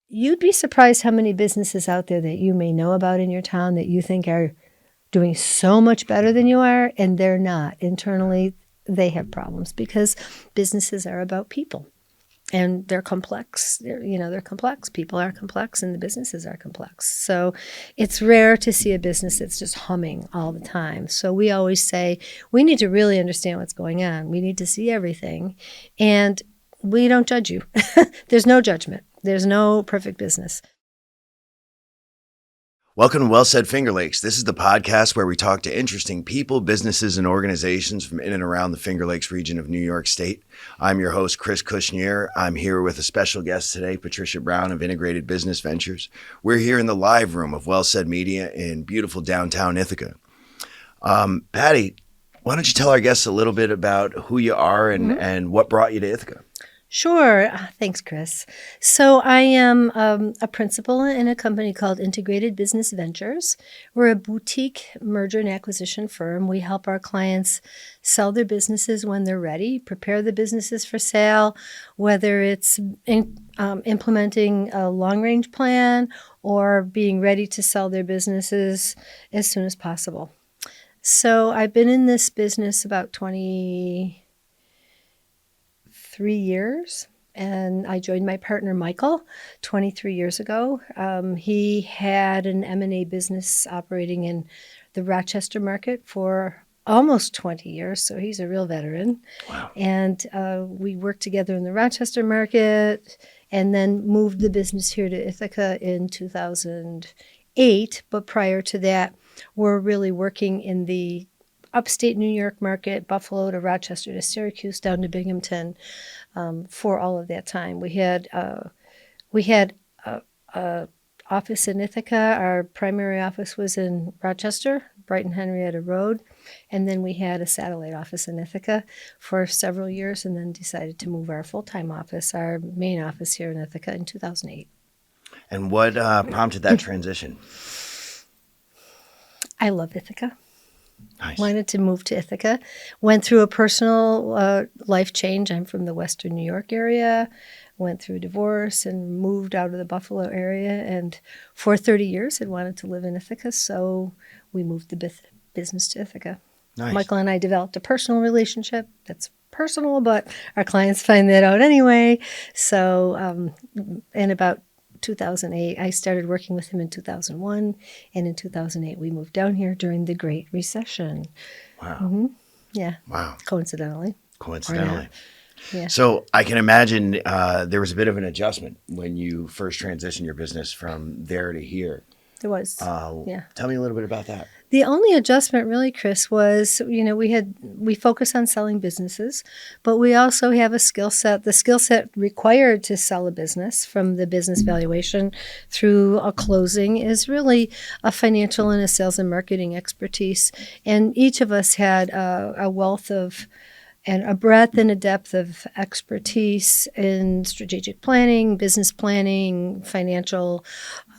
you'd be surprised how many businesses out there that you may know about in your town that you think are doing so much better than you are, and they're not. Internally, they have problems because businesses are about people. And they're complex. They're complex. People are complex, and the businesses are complex. So it's rare to see a business that's just humming all the time. So we always say we need to really understand what's going on. We need to see everything, and we don't judge you. There's no judgment. There's no perfect business. Welcome to Well Said Finger Lakes. This is the podcast where we talk to interesting people, businesses, and organizations from in and around the Finger Lakes region of New York State. I'm your host, Chris Kusznir. I'm here with a special guest today, Patricia Brown of Integrated Business Ventures. We're here in the live room of Well Said Media in beautiful downtown Ithaca. Patty, why don't you tell our guests a little bit about who you are and what brought you to Ithaca? Sure. Thanks, Chris. So I am a principal in a company called Integrated Business Ventures. We're a boutique merger and acquisition firm. We help our clients sell their businesses when they're ready, prepare the businesses for sale, whether it's implementing a long-range plan or being ready to sell their businesses as soon as possible. So I've been in this business about 23 years, and I joined my partner Michael 23 years ago. He had an M&A business operating in the Rochester market for almost 20 years, so he's a real veteran. Wow. And we worked together in the Rochester market and then moved the business here to Ithaca in 2008. But prior to that, we're really working in the upstate New York market, Buffalo to Rochester to Syracuse, down to Binghamton, for all of that time. We had a office in Ithaca. Our primary office was in Rochester, Brighton Henrietta Road, and then we had a satellite office in Ithaca for several years, and then decided to move our full-time office, our main office here in Ithaca, in 2008. And what prompted that transition? I love Ithaca. Nice. Wanted to move to Ithaca. Went through a personal life change. I'm from the Western New York area. Went through a divorce and moved out of the Buffalo area. And for 30 years, had wanted to live in Ithaca, so we moved the business to Ithaca. Nice. Michael and I developed a personal relationship. That's personal, but our clients find that out anyway. So, in about 2008, I started working with him in 2001, and in 2008 we moved down here during the Great Recession. Wow. Mm-hmm. Yeah. Wow. Coincidentally. Yeah. So I can imagine there was a bit of an adjustment when you first transitioned your business from there to here. There was. Yeah. Tell me a little bit about that. The only adjustment really, Chris, was, we focus on selling businesses, but we also have a skill set. The skill set required to sell a business, from the business valuation through a closing, is really a financial and a sales and marketing expertise. And each of us had a wealth of and a breadth and a depth of expertise in strategic planning, business planning, financial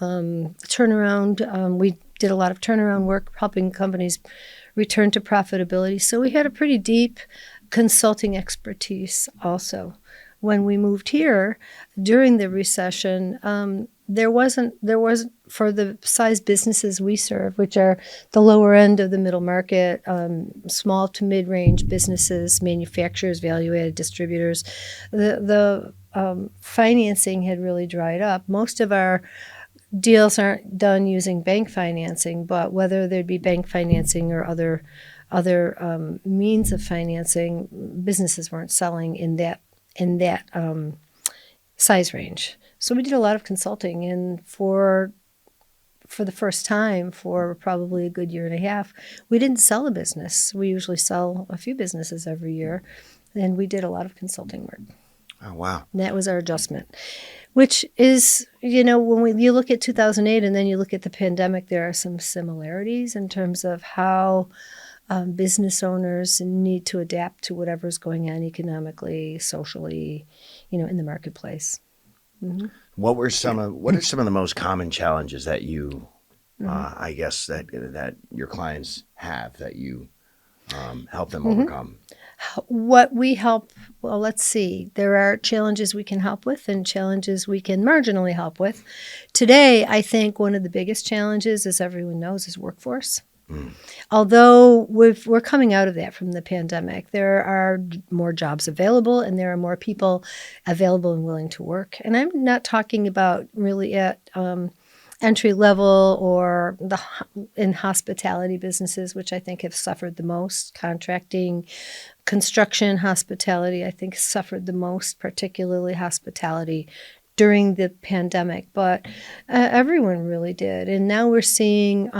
turnaround. We did a lot of turnaround work, helping companies return to profitability. So we had a pretty deep consulting expertise also. When we moved here during the recession, there wasn't for the size businesses we serve, which are the lower end of the middle market, small to mid-range businesses, manufacturers, value-added distributors. The financing had really dried up. Most of our deals aren't done using bank financing, but whether there'd be bank financing or other means of financing, businesses weren't selling in that size range. So we did a lot of consulting, and for the first time, for probably a good year and a half, we didn't sell a business. We usually sell a few businesses every year, and we did a lot of consulting work. Oh, wow. And that was our adjustment, which is, when you look at 2008 and then you look at the pandemic, there are some similarities in terms of how business owners need to adapt to whatever's going on economically, socially, in the marketplace. Mm-hmm. What are some of the most common challenges that you, I guess that your clients have that you help them overcome? What we help, well, let's see. There are challenges we can help with and challenges we can marginally help with. Today, I think one of the biggest challenges, as everyone knows, is workforce. Although we're coming out of that from the pandemic, there are more jobs available and there are more people available and willing to work. And I'm not talking about really at entry level or in hospitality businesses, which I think have suffered the most. Contracting, construction, hospitality, I think suffered the most, particularly hospitality during the pandemic. But everyone really did. And now we're seeing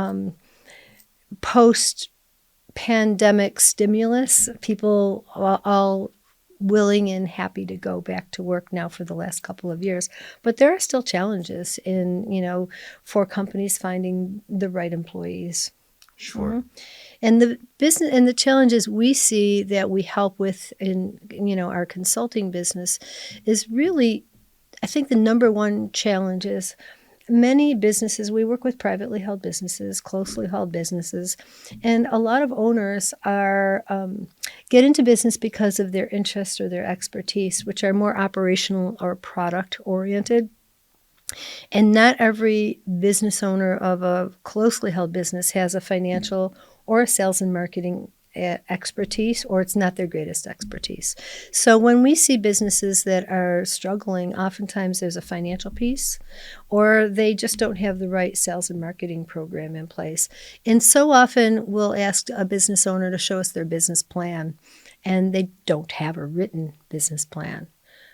post-pandemic stimulus, people all willing and happy to go back to work now for the last couple of years. But there are still challenges for companies finding the right employees. Sure. Mm-hmm. And the business and the challenges we see that we help with in our consulting business is really, I think the number one challenge is many businesses, we work with privately held businesses, closely held businesses, and a lot of owners are get into business because of their interest or their expertise, which are more operational or product oriented. And not every business owner of a closely held business has a financial or a sales and marketing expertise, or it's not their greatest expertise. So when we see businesses that are struggling, oftentimes there's a financial piece, or they just don't have the right sales and marketing program in place. And so often we'll ask a business owner to show us their business plan, and they don't have a written business plan.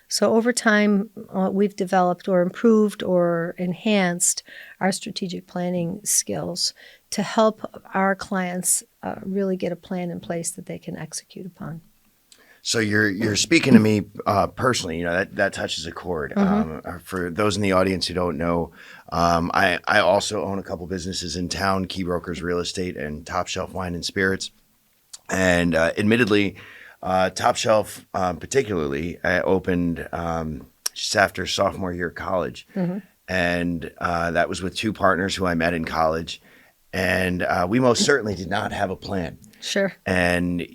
So over time, we've developed or improved or enhanced our strategic planning skills to help our clients really get a plan in place that they can execute upon. So you're speaking to me personally. That touches a chord. Mm-hmm. For those in the audience who don't know, I also own a couple businesses in town: Key Brokers Real Estate and Top Shelf Wine and Spirits. And admittedly, Top Shelf, particularly, I opened just after sophomore year of college. Mm-hmm. And that was with two partners who I met in college. And we most certainly did not have a plan. Sure. And,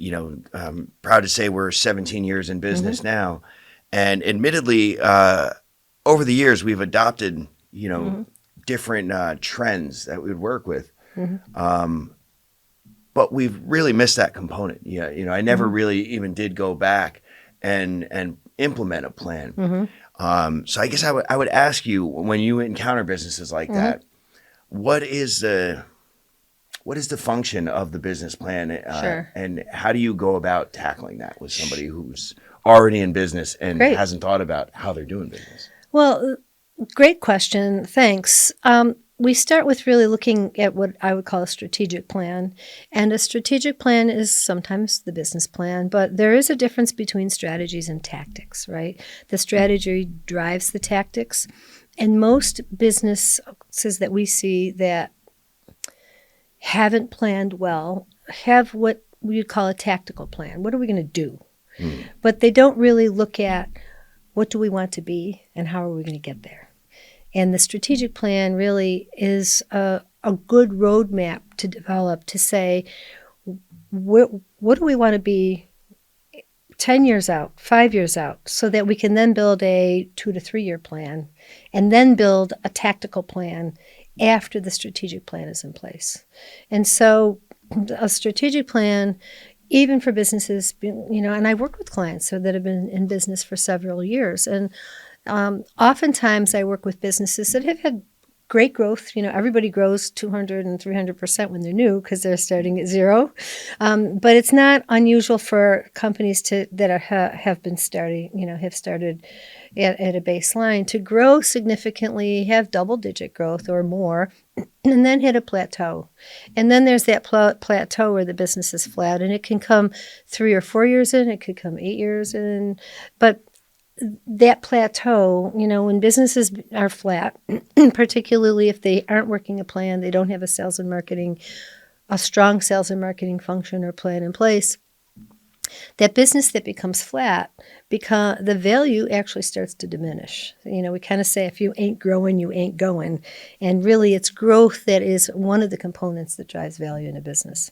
I'm proud to say we're 17 years in business mm-hmm. now. And admittedly, over the years, we've adopted, mm-hmm. different trends that we would work with. Mm-hmm. But we've really missed that component. Yeah, I never mm-hmm. really even did go back and implement a plan. Mm-hmm. So I guess I would ask you, when you encounter businesses like mm-hmm. that, what is the function of the business plan? Sure. And how do you go about tackling that with somebody who's already in business and Great. Hasn't thought about how they're doing business? Well, great question. Thanks. We start with really looking at what I would call a strategic plan. And a strategic plan is sometimes the business plan, but there is a difference between strategies and tactics, right? The strategy drives the tactics. And most businesses that we see that haven't planned well have what we call a tactical plan. What are we going to do? But they don't really look at what do we want to be and how are we going to get there. And the strategic plan really is a good roadmap to develop to say, what do we want to be 10 years out, 5 years out, so that we can then build a 2 to 3 year plan and then build a tactical plan after the strategic plan is in place. And so a strategic plan, even for businesses, and I work with clients that have been in business for several years, and oftentimes I work with businesses that have had great growth. Everybody grows 200 and 300% when they're new because they're starting at zero. But it's not unusual for companies that have been starting, have started at a baseline to grow significantly, have double-digit growth or more, and then hit a plateau. And then there's that plateau where the business is flat, and it can come 3 or 4 years in, it could come 8 years in, but that plateau, when businesses are flat, particularly if they aren't working a plan, they don't have a strong sales and marketing function or plan in place, That business that becomes flat, the value actually starts to diminish. We kind of say if you ain't growing, you ain't going. And really, it's growth that is one of the components that drives value in a business.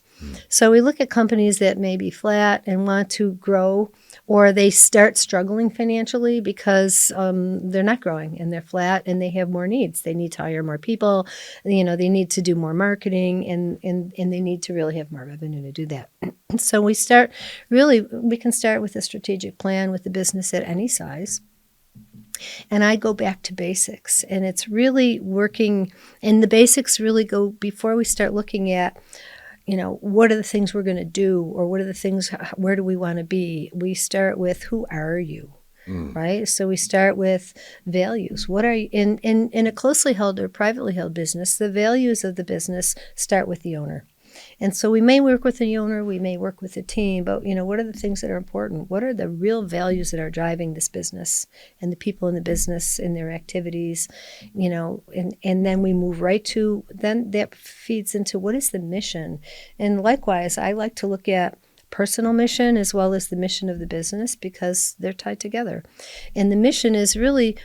So we look at companies that may be flat and want to grow, or they start struggling financially because they're not growing and they're flat and they have more needs. They need to hire more people. They need to do more marketing and they need to really have more revenue to do that. So we can start with a strategic plan with the business at any size. And I go back to basics. And it's really working, and the basics really go before we start looking at, what are the things we're going to do, or what are the things, where do we want to be? We start with, who are you? Right? So we start with values. What are you in a closely held or privately held business? The values of the business start with the owner. And so we may work with the owner, we may work with a team, but what are the things that are important? What are the real values that are driving this business and the people in the business and their activities? And then we move right to, then that feeds into what is the mission? And likewise, I like to look at personal mission as well as the mission of the business because they're tied together. And the mission is really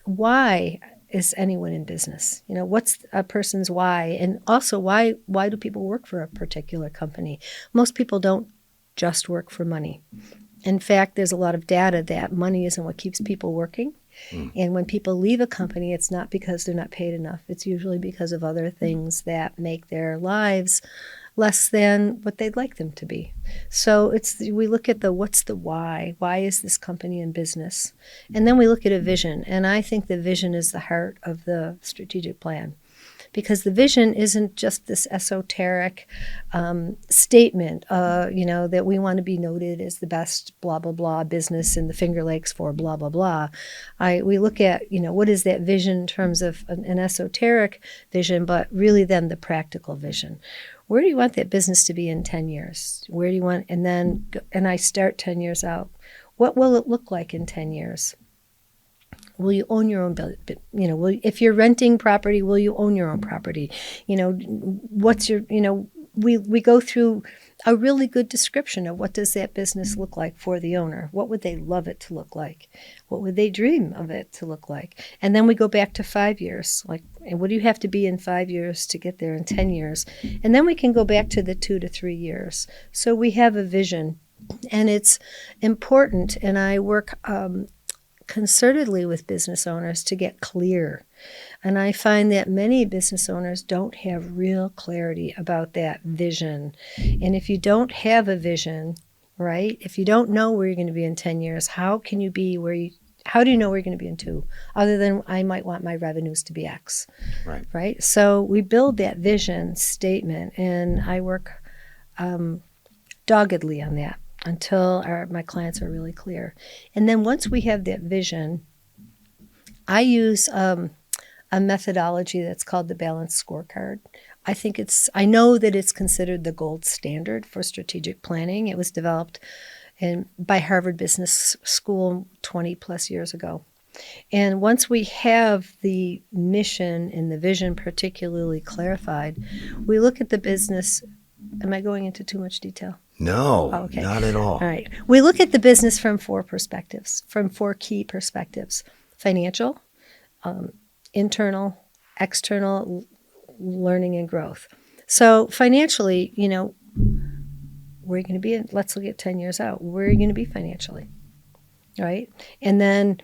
why is anyone in business? What's a person's why? And also, why do people work for a particular company? Most people don't just work for money. In fact, there's a lot of data that money isn't what keeps people working. And when people leave a company, it's not because they're not paid enough. It's usually because of other things that make their lives less than what they'd like them to be. So we look at what's the why? Why is this company in business? And then we look at a vision. And I think the vision is the heart of the strategic plan. Because the vision isn't just this esoteric statement, that we want to be noted as the best blah, blah, blah business in the Finger Lakes for blah, blah, blah. We look at, what is that vision in terms of an esoteric vision, but really then the practical vision. Where do you want that business to be in 10 years? Where do you want, and I start 10 years out. What will it look like in 10 years? Will you own your own building? If you're renting property, will you own your own property? What's your, we go through a really good description of what does that business look like for the owner? What would they love it to look like? What would they dream of it to look like? And then we go back to 5 years. And what do you have to be in 5 years to get there in 10 years? And then we can go back to the 2 to 3 years. So we have a vision, and it's important. And I work concertedly with business owners to get clear. And I find that many business owners don't have real clarity about that vision. And if you don't have a vision, right, if you don't know where you're going to be in 10 years, how do you know where you're going to be in 2? Other than I might want my revenues to be X. Right? So we build that vision statement, and I work doggedly on that until my clients are really clear. And then once we have that vision, I use a methodology that's called the Balanced Scorecard. I know that it's considered the gold standard for strategic planning. It was developed by Harvard Business School 20 plus years ago. And once we have the mission and the vision particularly clarified, we look at the business. Am I going into too much detail? No, okay. Not at all. All right. We look at the business from 4 key perspectives: financial, internal, external, learning, and growth. So financially, where are you going to be? Let's look at 10 years out. Where are you going to be financially? Right? And then,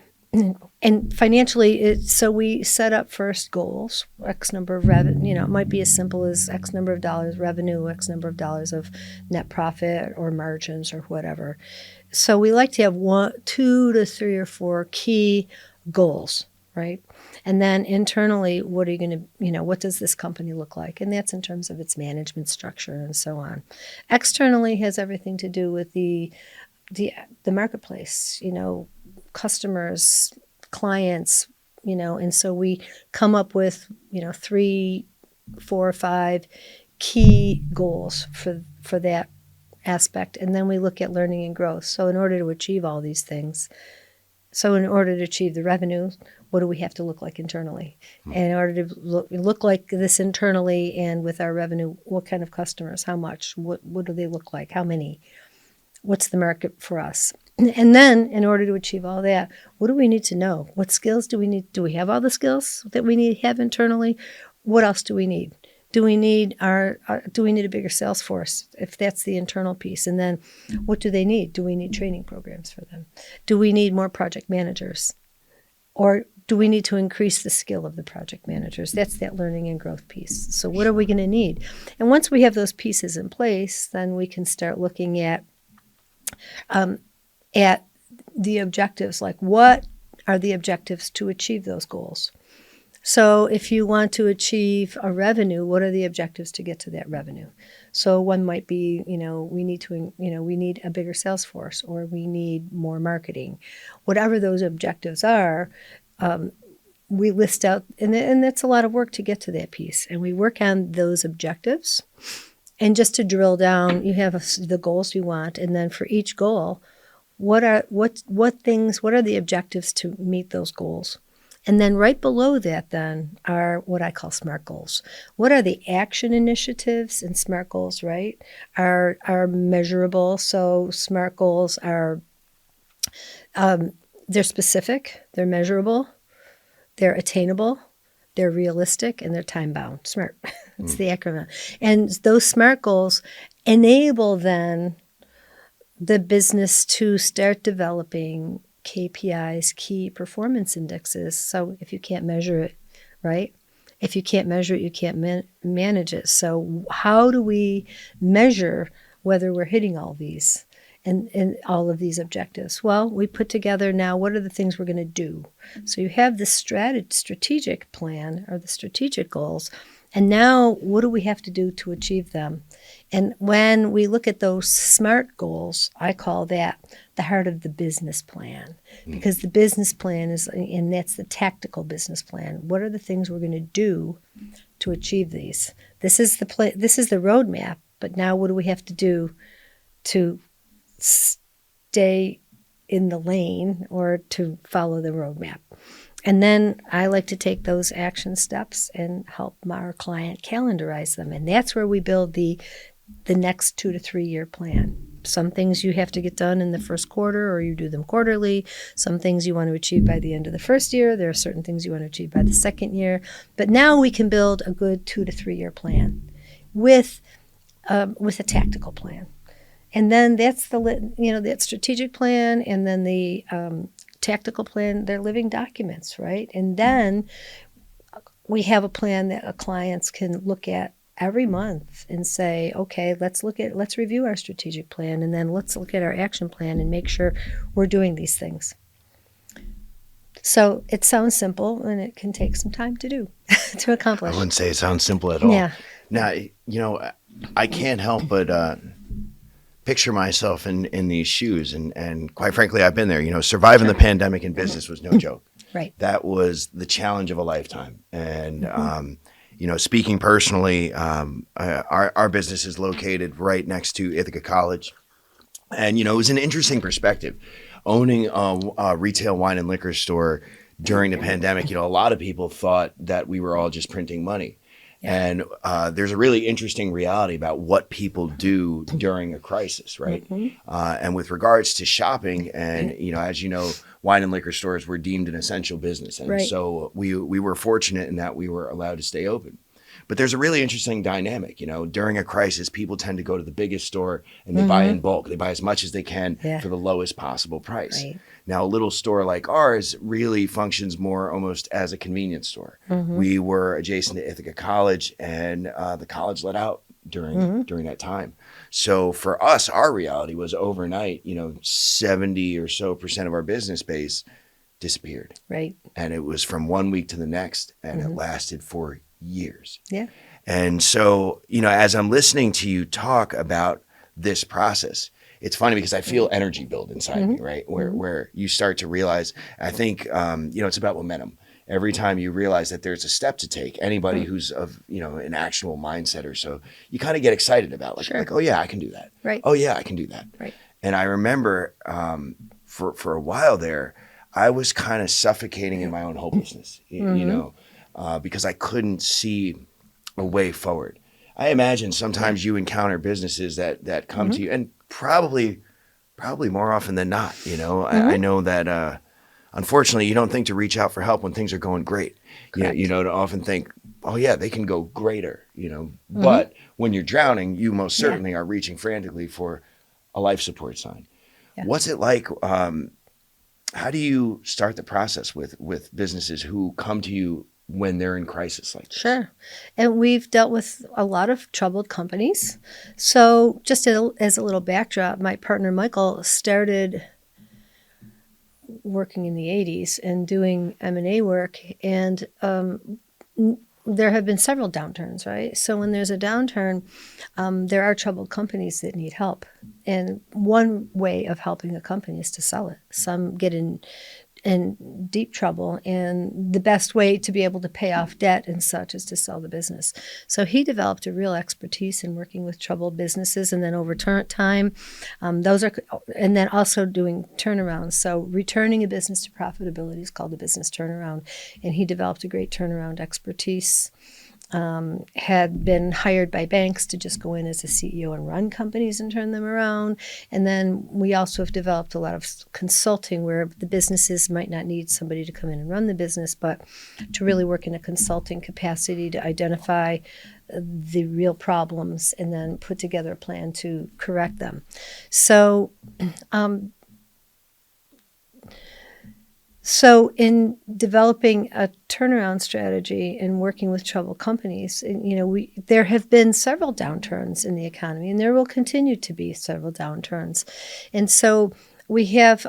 and financially, so we set up first goals, X number of revenue, it might be as simple as X number of dollars revenue, X number of dollars of net profit or margins or whatever. So we like to have 1, 2 to 3 or 4 key goals, right? And then internally, what are you going to, what does this company look like? And that's in terms of its management structure and so on. Externally has everything to do with the marketplace, customers, clients, and so we come up with, 3, 4, 5 key goals for that aspect. And then we look at learning and growth. So in order to achieve all these things, in order to achieve the revenue, what do we have to look like internally? And in order to look like this internally and with our revenue, what kind of customers, how much, what do they look like, how many? what's the market for us? And then in order to achieve all that, what do we need to know? What skills do we need? Do we have all the skills that we need to have internally? What else do we need? Do we need a bigger sales force if that's the internal piece? And then what do they need? Do we need training programs for them? Do we need more project managers? Or do we need to increase the skill of the project managers? That's that learning and growth piece. So what are we going to need? And once we have those pieces in place, then we can start looking at the objectives, like what are the objectives to achieve those goals? So if you want to achieve a revenue, what are the objectives to get to that revenue? So one might be, we need a bigger sales force, or we need more marketing. Whatever those objectives are, we list out, and that's a lot of work to get to that piece. And we work on those objectives. And just to drill down, you have the goals you want, and then for each goal, what are the objectives to meet those goals? And then right below that then are what I call SMART goals. What are the action initiatives? And SMART goals, right, are measurable. So SMART goals are, they're specific, they're measurable, they're attainable, they're realistic, and they're time-bound. SMART, it's the acronym. And those SMART goals enable then the business to start developing KPIs, key performance indexes. So if you can't measure it, right? If you can't measure it, you can't manage it. So how do we measure whether we're hitting all these and all of these objectives? Well, we put together now what are the things we're going to do. So you have the strategic plan or the strategic goals. And now what do we have to do to achieve them? And when we look at those SMART goals, I call that the heart of the business plan, because the business plan is, and that's the tactical business plan. What are the things we're going to do to achieve these? This is the roadmap, but now what do we have to do to stay in the lane or to follow the roadmap? And then I like to take those action steps and help our client calendarize them. And that's where we build the next 2 to 3 year plan. Some things you have to get done in the first quarter, or you do them quarterly. Some things you want to achieve by the end of the first year. There are certain things you want to achieve by the second year. But now we can build a good 2 to 3 year plan with a tactical plan. And then that's that strategic plan, and then the tactical plan, they're living documents, right? And then we have a plan that our clients can look at every month and say, okay, let's review our strategic plan, and then let's look at our action plan and make sure we're doing these things. So it sounds simple, and it can take some time to do, to accomplish. I wouldn't say it sounds simple at all. Yeah. Now, I can't help but picture myself in these shoes. And quite frankly, I've been there. Surviving the pandemic in business was no joke. Right. That was the challenge of a lifetime. And, speaking personally, our business is located right next to Ithaca College. And, it was an interesting perspective. Owning a retail wine and liquor store during the pandemic, a lot of people thought that we were all just printing money. And there's a really interesting reality about what people do during a crisis, right? And with regards to shopping, and as you know, wine and liquor stores were deemed an essential business, and so we were fortunate in that we were allowed to stay open. But there's a really interesting dynamic. During a crisis, people tend to go to the biggest store and they buy in bulk. They buy as much as they can for the lowest possible price. Right. Now, a little store like ours really functions more almost as a convenience store. We were adjacent to Ithaca College, and the college let out during that time. So for us, our reality was overnight, 70 or so % of our business base disappeared. Right. And it was from one week to the next, and it lasted for years. Yeah. And so, as I'm listening to you talk about this process, it's funny because I feel energy build inside me, right? Where you start to realize, I think, it's about momentum. Every time you realize that there's a step to take, anybody who's of, an actionable mindset or so, you kind of get excited about like, oh yeah, I can do that. Right. Oh yeah, I can do that. Right. And I remember for a while there, I was kind of suffocating in my own hopelessness, because I couldn't see a way forward. I imagine sometimes you encounter businesses that come to you, and probably Probably more often than not. I know that unfortunately you don't think to reach out for help when things are going great. Correct. To often think, oh yeah, they can go greater. But when you're drowning, you most certainly are reaching frantically for a life support sign. Yeah. What's it like? How do you start the process with businesses who come to you when they're in crisis like this? Sure. And we've dealt with a lot of troubled companies. So just as a little backdrop, my partner Michael started working in the 80s and doing M&A work. And there have been several downturns, right? So when there's a downturn, there are troubled companies that need help. And one way of helping a company is to sell it. Some get in deep trouble, and the best way to be able to pay off debt and such is to sell the business. So he developed a real expertise in working with troubled businesses, and then over time, and then also doing turnarounds. So returning a business to profitability is called a business turnaround, and he developed a great turnaround expertise. Had been hired by banks to just go in as a CEO and run companies and turn them around. And then we also have developed a lot of consulting where the businesses might not need somebody to come in and run the business, but to really work in a consulting capacity to identify the real problems and then put together a plan to correct them. So in developing a turnaround strategy and working with troubled companies, there have been several downturns in the economy, and there will continue to be several downturns. And so we have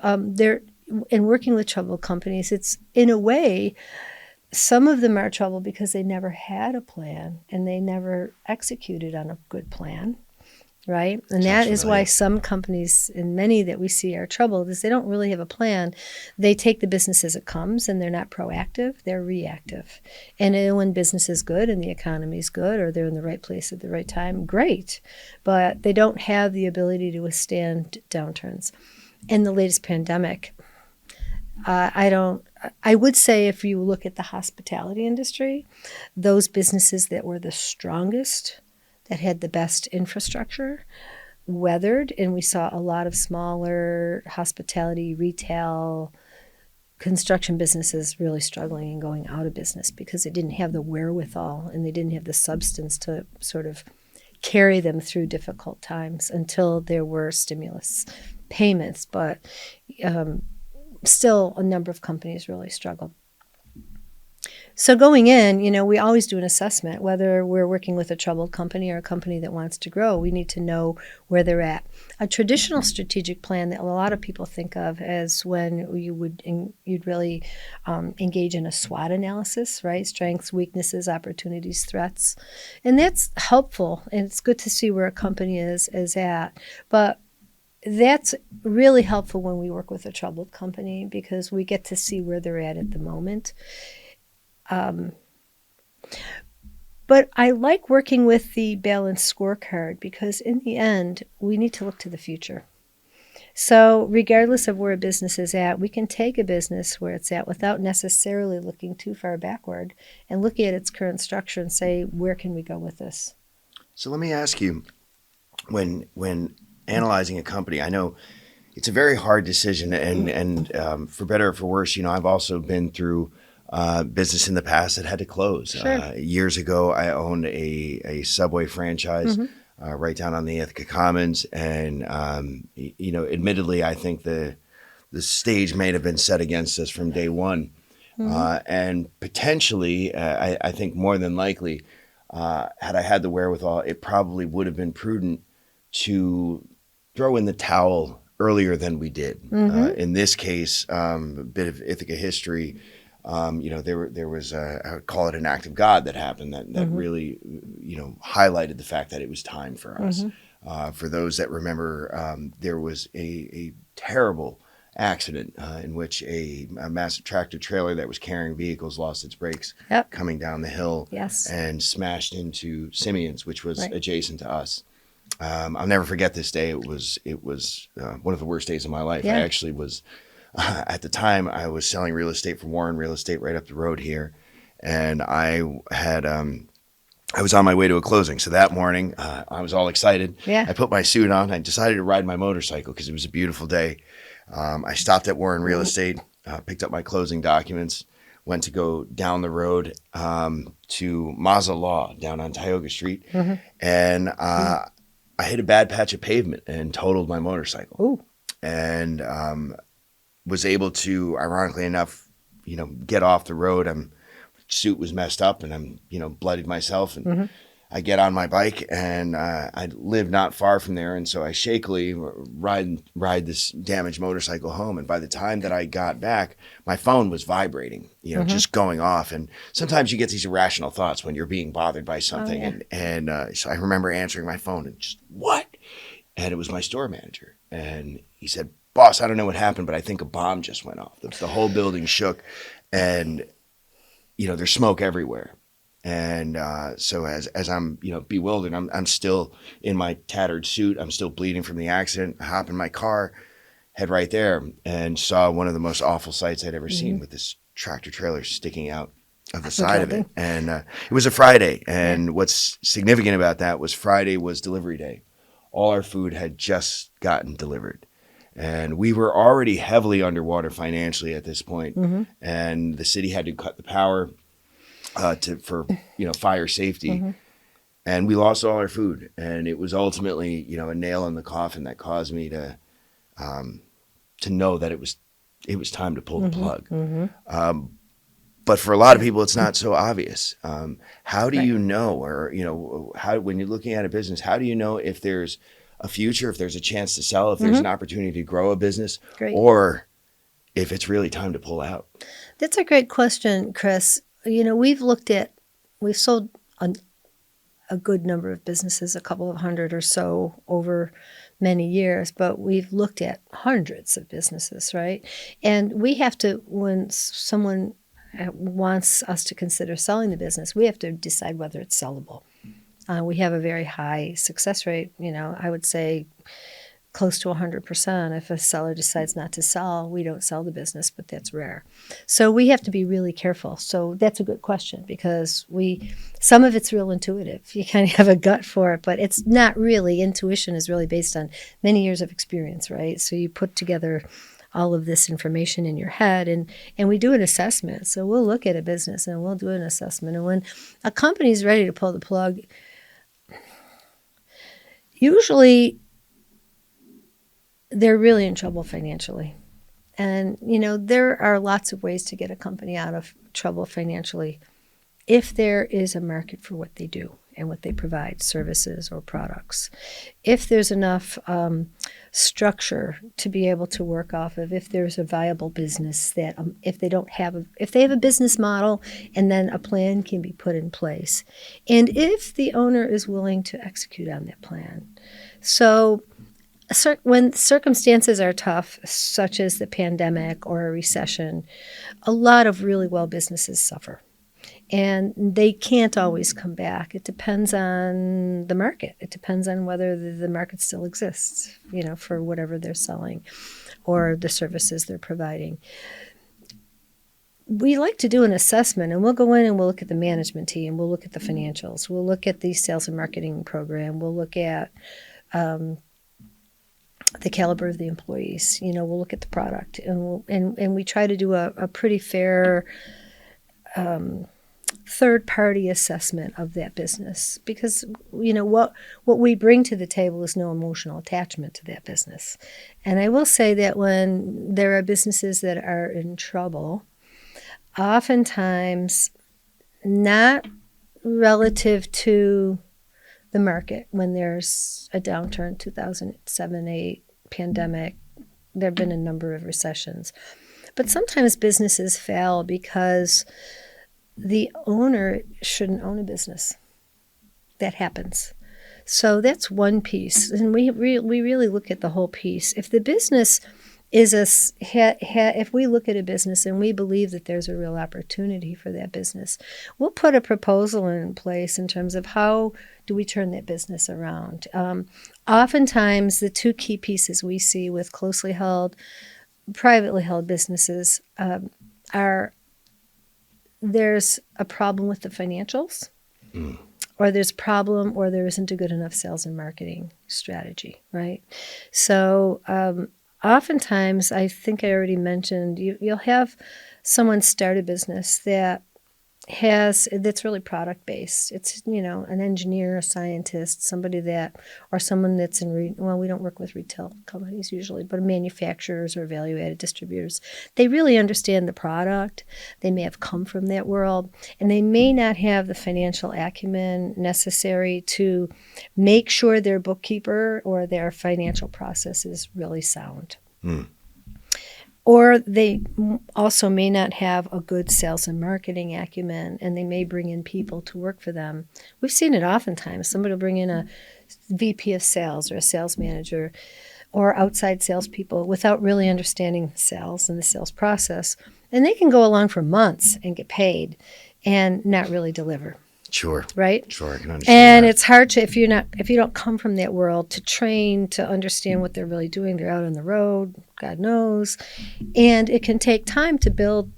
in working with troubled companies, it's in a way, some of them are troubled because they never had a plan and they never executed on a good plan. Right? And that is why some companies, and many that we see are troubled, is they don't really have a plan. They take the business as it comes, and they're not proactive, they're reactive. And when business is good and the economy is good, or they're in the right place at the right time, great. But they don't have the ability to withstand downturns. And the latest pandemic, I would say if you look at the hospitality industry, those businesses that were the strongest, that had the best infrastructure, weathered, and we saw a lot of smaller hospitality, retail, construction businesses really struggling and going out of business because they didn't have the wherewithal and they didn't have the substance to sort of carry them through difficult times until there were stimulus payments. But still, a number of companies really struggled. So going in, we always do an assessment, whether we're working with a troubled company or a company that wants to grow. We need to know where they're at. A traditional strategic plan that a lot of people think of as when you'd really engage in a SWOT analysis, right? Strengths, weaknesses, opportunities, threats. And that's helpful, and it's good to see where a company is at. But that's really helpful when we work with a troubled company because we get to see where they're at the moment. But I like working with the Balanced Scorecard because in the end, we need to look to the future. So regardless of where a business is at, we can take a business where it's at without necessarily looking too far backward and looking at its current structure and say, where can we go with this? So let me ask you, when analyzing a company, I know it's a very hard decision, and for better or for worse, I've also been through business in the past that had to close. Sure. Years ago, I owned a Subway franchise right down on the Ithaca Commons, and admittedly, I think the stage may have been set against us from day one, and potentially, I think more than likely, had I had the wherewithal, it probably would have been prudent to throw in the towel earlier than we did. In this case, a bit of Ithaca history. There was I would call it an act of God that happened that really, highlighted the fact that it was time for us. For those that remember, there was a terrible accident in which a massive tractor trailer that was carrying vehicles lost its brakes coming down the hill and smashed into Simeon's, which was adjacent to us. I'll never forget this day. It was one of the worst days of my life. I actually was. At the time, I was selling real estate for Warren Real Estate right up the road here, and I had I was on my way to a closing. So that morning, I was all excited. Yeah. I put my suit on. I decided to ride my motorcycle because it was a beautiful day. I stopped at Warren Real Estate, picked up my closing documents, went to go down the road to Mazza Law down on Tioga Street. And I hit a bad patch of pavement and totaled my motorcycle. Ooh. And was able to, ironically enough, get off the road. Suit was messed up and I'm, bloodied myself. And I get on my bike and I live not far from there. And so I shakily ride this damaged motorcycle home. And by the time that I got back, my phone was vibrating, just going off. And sometimes you get these irrational thoughts when you're being bothered by something. Oh, yeah. And so I remember answering my phone and just, what? And it was my store manager. And he said, boss, I don't know what happened, but I think a bomb just went off. The whole building shook and, there's smoke everywhere. And so as I'm, bewildered, I'm still in my tattered suit. I'm still bleeding from the accident. I hop in my car, head right there, and saw one of the most awful sights I'd ever seen with this tractor trailer sticking out of the side of it. And it was a Friday. And what's significant about that was Friday was delivery day. All our food had just gotten delivered. And we were already heavily underwater financially at this point. And the city had to cut the power for fire safety. And we lost all our food. And it was ultimately, a nail in the coffin that caused me to know that it was time to pull the plug. But for a lot of people, it's not so obvious. How do you know, or, when you're looking at a business, how do you know if there's a future, if there's a chance to sell, if there's an opportunity to grow a business, or if it's really time to pull out? That's a great question, Chris. We've sold a good number of businesses, a couple of hundred or so over many years, but we've looked at hundreds of businesses, right? And we have to, when someone wants us to consider selling the business, we have to decide whether it's sellable. We have a very high success rate, I would say close to 100%. If a seller decides not to sell, we don't sell the business, but that's rare. So we have to be really careful. So that's a good question because some of it's real intuitive. You kind of have a gut for it, but it's not really. Intuition is really based on many years of experience, right? So you put together all of this information in your head and we do an assessment. So we'll look at a business and we'll do an assessment. And when a company is ready to pull the plug, usually they're really in trouble financially. And, there are lots of ways to get a company out of trouble financially if there is a market for what they do and what they provide, services or products. If there's enough structure to be able to work off of, if there's a viable business that if they have a business model and then a plan can be put in place. And if the owner is willing to execute on that plan. So when circumstances are tough, such as the pandemic or a recession, a lot of really well businesses suffer. And they can't always come back. It depends on the market. It depends on whether the market still exists, for whatever they're selling or the services they're providing. We like to do an assessment, and we'll go in and we'll look at the management team. We'll look at the financials. We'll look at the sales and marketing program. We'll look at the caliber of the employees. We'll look at the product, and we try to do a pretty fair third-party assessment of that business because, what we bring to the table is no emotional attachment to that business. And I will say that when there are businesses that are in trouble, oftentimes not relative to the market, when there's a downturn, 2007-8 pandemic, there have been a number of recessions. But sometimes businesses fail because the owner shouldn't own a business. That happens. So that's one piece. And we really look at the whole piece. If the business is if we look at a business and we believe that there's a real opportunity for that business, we'll put a proposal in place in terms of how do we turn that business around. Oftentimes, the two key pieces we see with closely held, privately held businesses are there's a problem with the financials, or there's a problem, or there isn't a good enough sales and marketing strategy, right? So oftentimes, I think I already mentioned, you'll have someone start a business that's really product based. It's, an engineer, a scientist, somebody or someone that's we don't work with retail companies usually, but manufacturers or value added distributors. They really understand the product. They may have come from that world, and they may not have the financial acumen necessary to make sure their bookkeeper or their financial process is really sound. Or they also may not have a good sales and marketing acumen, and they may bring in people to work for them. We've seen it oftentimes. Somebody will bring in a VP of sales or a sales manager or outside salespeople without really understanding sales and the sales process. And they can go along for months and get paid and not really deliver. Sure. Right? Sure, I can understand And that. it's hard to, if you don't come from that world, to train, to understand what they're really doing. They're out on the road, God knows. And it can take time to build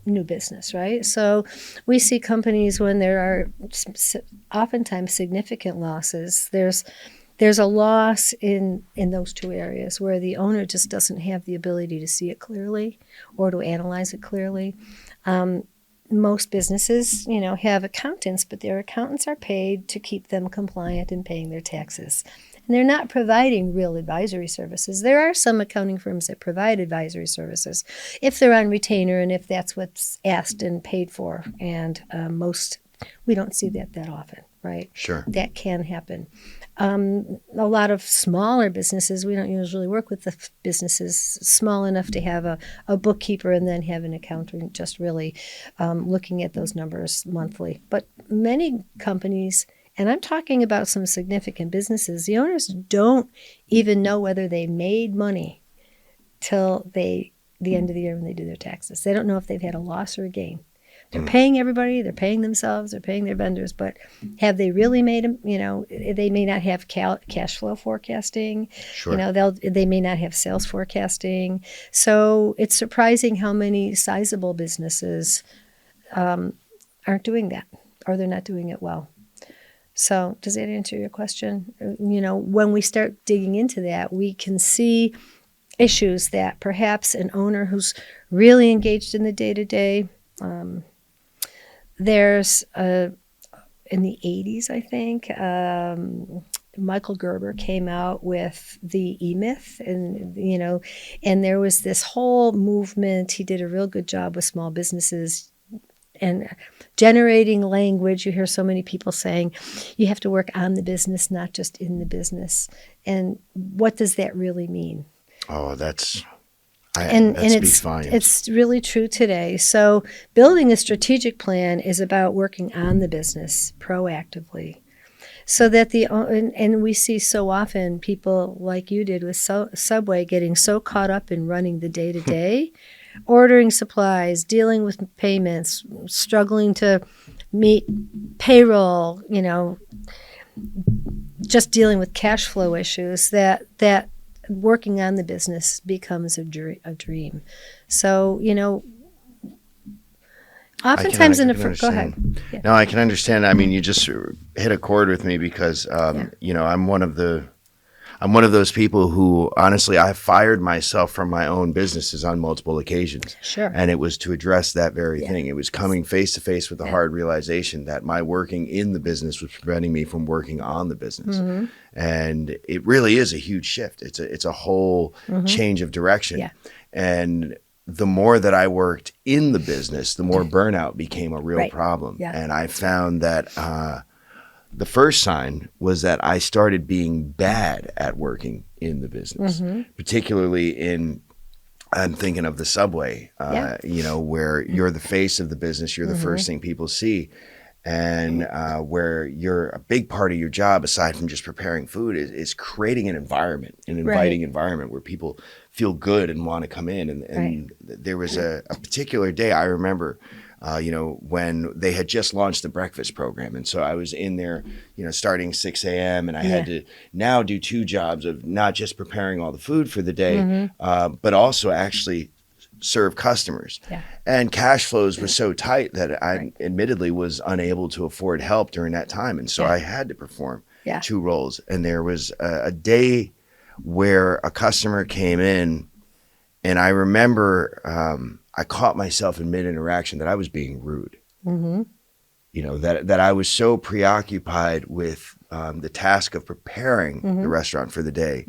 new business, right? So we see companies when there are oftentimes significant losses. There's a loss in those two areas where the owner just doesn't have the ability to see it clearly or to analyze it clearly. Most businesses, have accountants, but their accountants are paid to keep them compliant and paying their taxes. And they're not providing real advisory services. There are some accounting firms that provide advisory services if they're on retainer and if that's what's asked and paid for. And we don't see that often, right? Sure. That can happen. A lot of smaller businesses, we don't usually work with the businesses small enough to have a bookkeeper and then have an accountant just really looking at those numbers monthly. But many companies, and I'm talking about some significant businesses, the owners don't even know whether they made money till the end of the year when they do their taxes. They don't know if they've had a loss or a gain. They're paying everybody, they're paying themselves, they're paying their vendors, but have they really made them? They may not have cash flow forecasting. Sure. They may not have sales forecasting. So it's surprising how many sizable businesses aren't doing that, or they're not doing it well. So does that answer your question? When we start digging into that, we can see issues that perhaps an owner who's really engaged in the day-to-day, there's in the 80s, I think, Michael Gerber came out with the E-Myth, and there was this whole movement. He did a real good job with small businesses and generating language. You hear so many people saying you have to work on the business, not just in the business. And what does that really mean? Oh, that speaks volumes. It's really true today. So building a strategic plan is about working on the business proactively, so that and we see so often people like you did with Subway getting so caught up in running the day-to-day, ordering supplies, dealing with payments, struggling to meet payroll, just dealing with cash flow issues that working on the business becomes a dream. So, oftentimes go ahead. Yeah. No, I can understand. I mean, you just hit a chord with me because, I'm one of those people who, honestly, I fired myself from my own businesses on multiple occasions. Sure. And it was to address that very thing. It was coming face to face with the hard realization that my working in the business was preventing me from working on the business. Mm-hmm. And it really is a huge shift. It's a whole change of direction. Yeah. And the more that I worked in the business, the more burnout became a real problem. Yeah. And I found that the first sign was that I started being bad at working in the business, particularly I'm thinking of the Subway, where you're the face of the business, you're the first thing people see. And where a big part of your job, aside from just preparing food, is creating an inviting environment where people feel good and want to come in. And there was a particular day I remember, when they had just launched the breakfast program. And so I was in there, starting 6 a.m. and I had to now do two jobs of not just preparing all the food for the day, but also actually serve customers. Yeah. And cash flows was so tight that I admittedly was unable to afford help during that time. And so I had to perform 2 roles. And there was a day where a customer came in, and I remember I caught myself in mid-interaction that I was being rude. Mm-hmm. You know, that I was so preoccupied with the task of preparing the restaurant for the day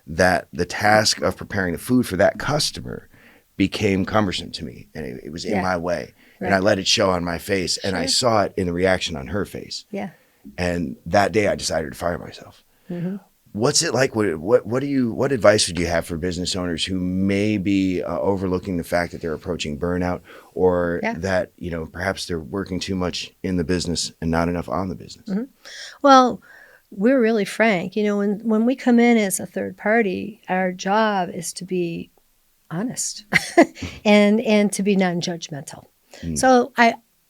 that the task of preparing the food for that customer became cumbersome to me, and it was in my way. Right. And I let it show on my face, and I saw it in the reaction on her face. Yeah. And that day I decided to fire myself. Mm-hmm. What's it like? What advice would you have for business owners who may be overlooking the fact that they're approaching burnout, or that, you know, perhaps they're working too much in the business and not enough on the business? Mm-hmm. Well, we're really frank. You know, when we come in as a third party, our job is to be honest and to be non-judgmental. So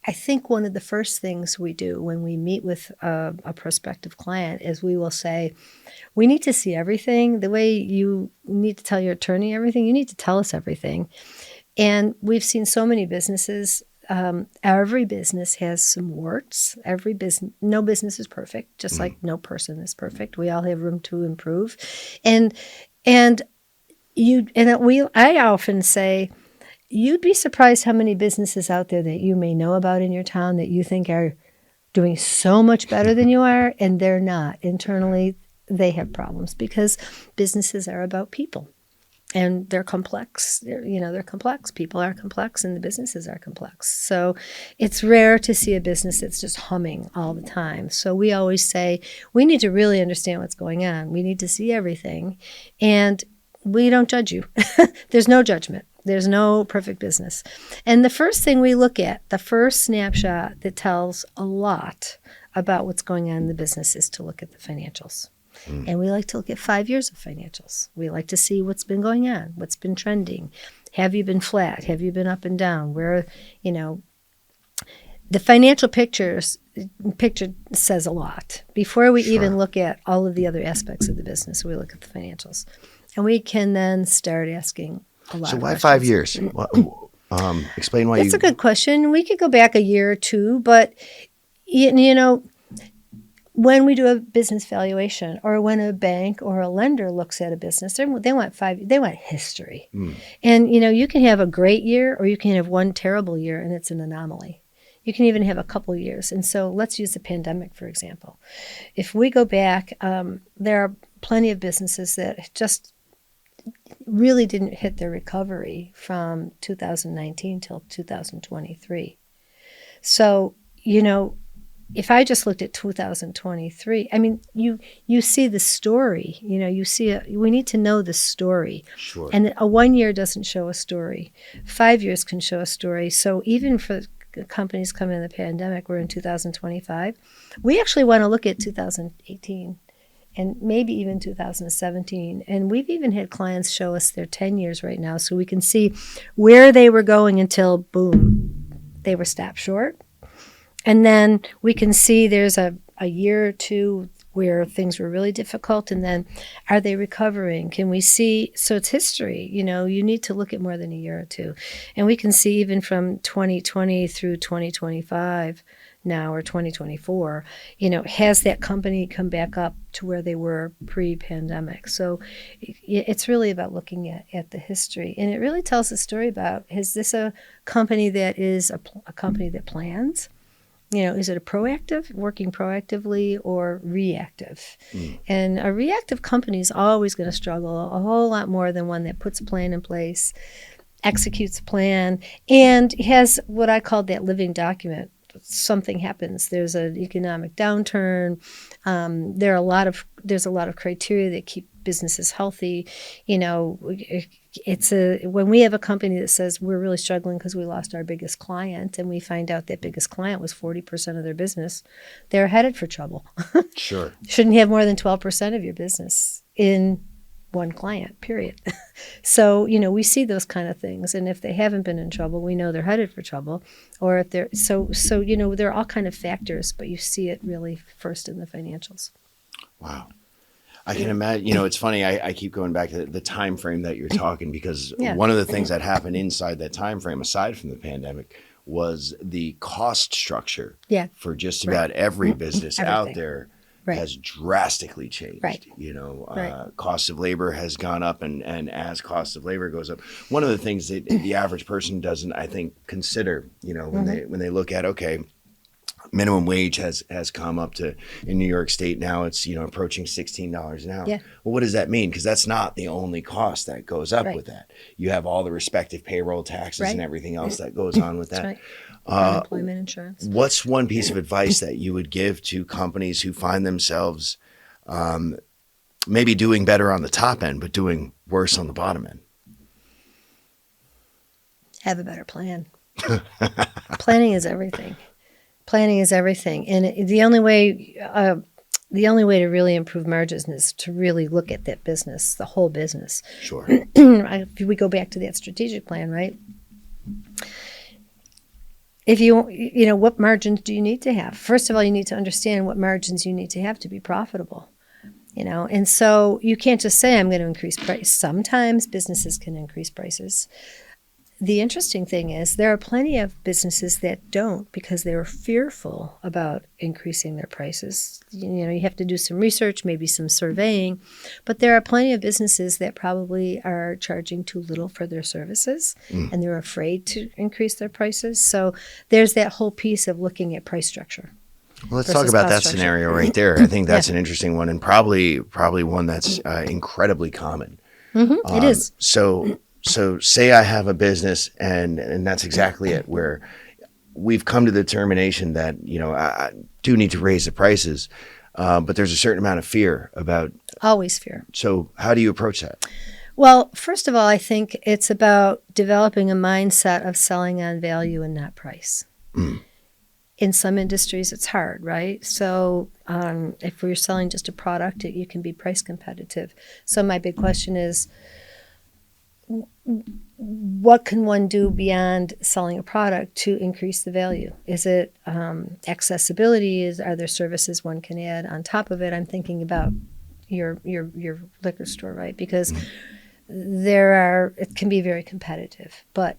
I think one of the first things we do when we meet with a prospective client is we will say, we need to see everything. The way you need to tell your attorney everything, you need to tell us everything. And we've seen so many businesses. Every business has some warts. No business is perfect, just like no person is perfect. We all have room to improve. I often say, you'd be surprised how many businesses out there that you may know about in your town that you think are doing so much better than you are, and they're not. Internally, they have problems because businesses are about people, and they're complex. They're complex. People are complex, and the businesses are complex. So it's rare to see a business that's just humming all the time. So we always say, we need to really understand what's going on. We need to see everything, and we don't judge you. There's no judgment. There's no perfect business. And the first thing we look at, the first snapshot that tells a lot about what's going on in the business, is to look at the financials. And we like to look at 5 years of financials. We like to see what's been going on, what's been trending. Have you been flat? Have you been up and down? Where, the financial picture says a lot. Before we even look at all of the other aspects of the business, we look at the financials. And we can then start asking a lot of questions. So why 5 years? Explain why. That's a good question. We could go back a year or two, but when we do a business valuation, or when a bank or a lender looks at a business, they want history. And you can have a great year, or you can have one terrible year, and it's an anomaly. You can even have a couple years. And so let's use the pandemic, for example. If we go back, there are plenty of businesses that just really didn't hit their recovery from 2019 till 2023. So, if I just looked at 2023, I mean, you see the story. We need to know the story. Sure. And a 1 year doesn't show a story. 5 years can show a story. So even for companies coming in the pandemic, we're in 2025. We actually want to look at 2018. And maybe even 2017. And we've even had clients show us their 10 years right now, so we can see where they were going until, boom, they were stopped short. And then we can see there's a year or two where things were really difficult, and then are they recovering? Can we see? So it's history. You need to look at more than a year or two. And we can see even from 2020 through 2025 now, or 2024, has that company come back up to where they were pre-pandemic? So it's really about looking at the history. And it really tells a story about, is this a company that is a company that plans? Is it working proactively, or reactive? And a reactive company is always going to struggle a whole lot more than one that puts a plan in place, executes a plan, and has what I call that living document. Something happens. There's an economic downturn. There's a lot of criteria that keep businesses healthy. When we have a company that says we're really struggling because we lost our biggest client, and we find out that biggest client was 40% of their business, they're headed for trouble. Sure. Shouldn't have more than 12% of your business in one client, period. So, we see those kind of things. And if they haven't been in trouble, we know they're headed for trouble. Or if they're, there are all kind of factors, but you see it really first in the financials. Wow. I can imagine, it's funny. I keep going back to the time frame that you're talking, because Yeah. one of the things that happened inside that time frame, aside from the pandemic, was the cost structure Yeah. for just about every business out Everything. there Right. has drastically changed. Right. Right. Cost of labor has gone up, and as cost of labor goes up, one of the things that the average person doesn't, I think, consider, when they look at, okay, minimum wage has come up to, in New York State now, it's, approaching $16 an hour. Yeah. Well, what does that mean? Because that's not the only cost that goes up Right. with that. You have all the respective payroll taxes Right. and everything else that goes on with that. That's right. Unemployment insurance. What's one piece of advice that you would give to companies who find themselves maybe doing better on the top end, but doing worse on the bottom end? Have a better plan. Planning is everything. Planning is everything. And the only way to really improve margins is to really look at that business, the whole business. Sure. If we go back to that strategic plan, right? If what margins do you need to have? First of all, you need to understand what margins you need to have to be profitable. And so you can't just say, I'm going to increase price. Sometimes businesses can increase prices. The interesting thing is there are plenty of businesses that don't, because they're fearful about increasing their prices. You have to do some research, maybe some surveying, but there are plenty of businesses that probably are charging too little for their services, and they're afraid to increase their prices. So there's that whole piece of looking at price structure. Well, let's talk about that scenario right there. I think that's an interesting one, and probably one that's incredibly common. It is. So say I have a business, and that's exactly it, where we've come to the determination that, I do need to raise the prices, but there's a certain amount of fear about. Always fear. So how do you approach that? Well, first of all, I think it's about developing a mindset of selling on value and not price. In some industries, it's hard, right? So if we're selling just a product, you can be price competitive. So my big question is, what can one do beyond selling a product to increase the value? Is it accessibility? Are there services one can add on top of it? I'm thinking about your liquor store, right? Because it can be very competitive. But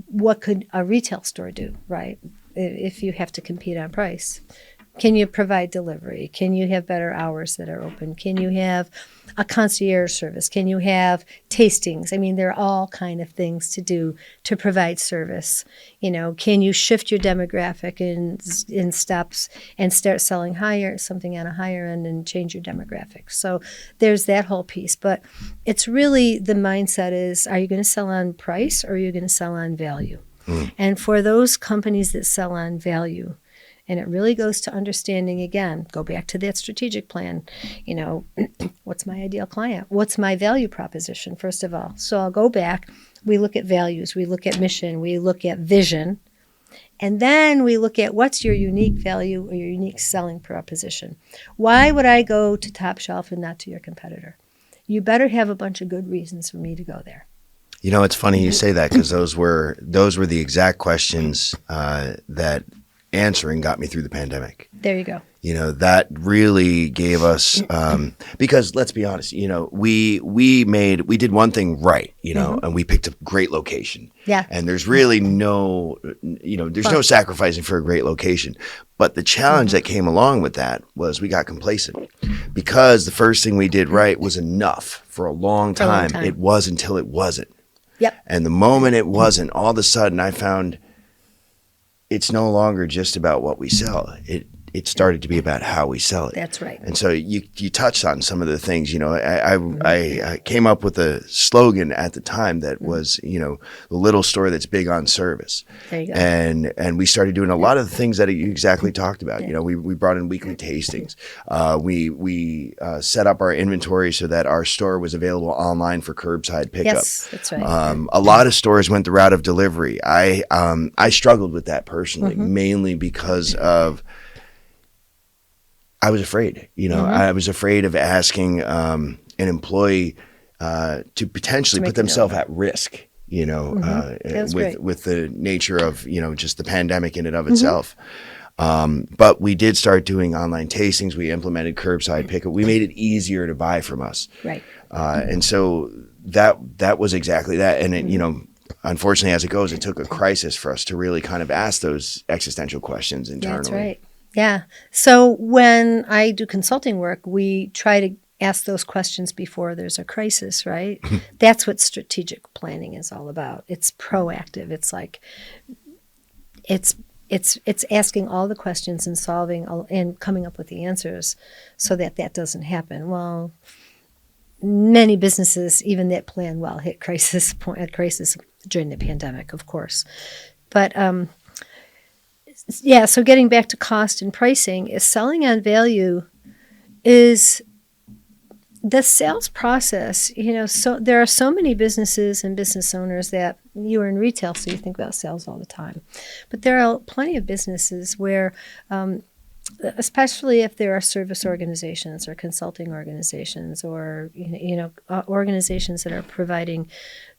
what could a retail store do, right? If you have to compete on price. Can you provide delivery? Can you have better hours that are open? Can you have a concierge service? Can you have tastings? I mean, there are all kind of things to do to provide service. Can you shift your demographic in steps and start selling something on a higher end and change your demographic? So there's that whole piece. But it's really the mindset is, are you going to sell on price or are you going to sell on value? And for those companies that sell on value, and it really goes to understanding, again, go back to that strategic plan. What's my ideal client? What's my value proposition, first of all? So I'll go back. We look at values. We look at mission. We look at vision. And then we look at what's your unique value or your unique selling proposition. Why would I go to Top Shelf and not to your competitor? You better have a bunch of good reasons for me to go there. It's funny you say that, because those were the exact questions that answering got me through the pandemic. There you go. That really gave us, because let's be honest, we did one thing right, and we picked a great location. Yeah. And there's really no sacrificing for a great location. But the challenge that came along with that was we got complacent, because the first thing we did right was enough for a long time. It was until it wasn't. Yep. And the moment it wasn't, all of a sudden I found it's no longer just about what we sell. It started to be about how we sell it. That's right. And so you touched on some of the things. I came up with a slogan at the time that was, the little store that's big on service. There you go. And we started doing a lot of the things that you exactly talked about. Yeah. We brought in weekly tastings. We set up our inventory so that our store was available online for curbside pickup. Yes, that's right. A lot of stores went the route of delivery. I struggled with that personally, mainly because of I was afraid. I was afraid of asking an employee to potentially put themselves at risk. With the nature of just the pandemic in and of itself. But we did start doing online tastings. We implemented curbside pickup. We made it easier to buy from us. Right. And so that was exactly that. And it, unfortunately, as it goes, it took a crisis for us to really kind of ask those existential questions internally. That's right. Yeah. So when I do consulting work, we try to ask those questions before there's a crisis, right? That's what strategic planning is all about. It's proactive. It's like it's asking all the questions and solving and coming up with the answers so that doesn't happen. Well, many businesses, even that plan well, hit crisis during the pandemic, of course. But so getting back to cost and pricing, is selling on value is the sales process. So there are so many businesses and business owners that you are in retail, so you think about sales all the time. But there are plenty of businesses where, especially if there are service organizations or consulting organizations or organizations that are providing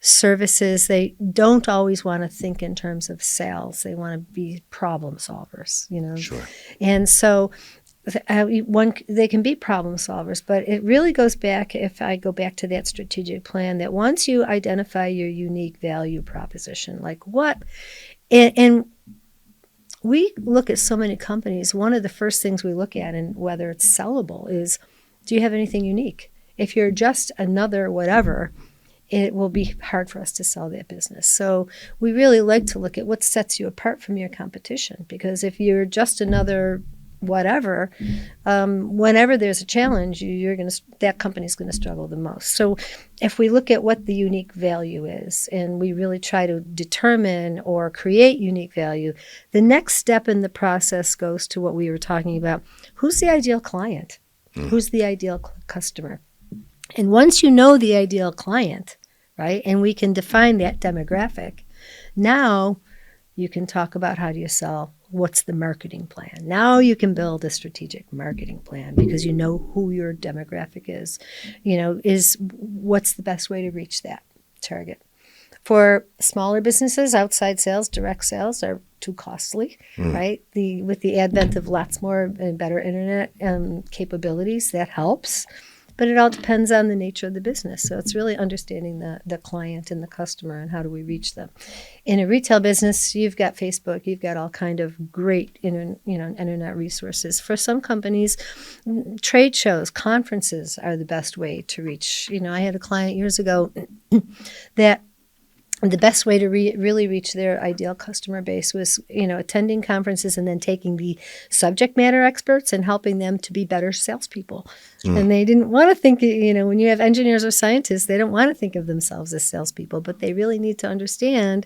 services, they don't always want to think in terms of sales. They want to be problem solvers. Sure. And so they can be problem solvers, but it really goes back, if I go back to that strategic plan, that once you identify your unique value proposition, like what, and we look at so many companies, one of the first things we look at, and whether it's sellable, is do you have anything unique? If you're just another whatever, it will be hard for us to sell that business. So we really like to look at what sets you apart from your competition, because if you're just another whatever, whenever there's a challenge, that company's going to struggle the most. So if we look at what the unique value is, and we really try to determine or create unique value, the next step in the process goes to what we were talking about. Who's the ideal client? Who's the ideal customer? And once you know the ideal client, right, and we can define that demographic, now you can talk about how do you sell. What's the marketing plan? Now you can build a strategic marketing plan because you know who your demographic is. What's the best way to reach that target. For smaller businesses, outside sales, direct sales are too costly, right? With the advent of lots more and better internet capabilities, that helps. But it all depends on the nature of the business. So it's really understanding the client and the customer and how do we reach them. In a retail business, you've got Facebook, you've got all kind of great internet resources. For some companies, trade shows, conferences are the best way to reach. I had a client years ago that the best way to really reach their ideal customer base was, attending conferences and then taking the subject matter experts and helping them to be better salespeople. And they didn't want to think, when you have engineers or scientists, they don't want to think of themselves as salespeople, but they really need to understand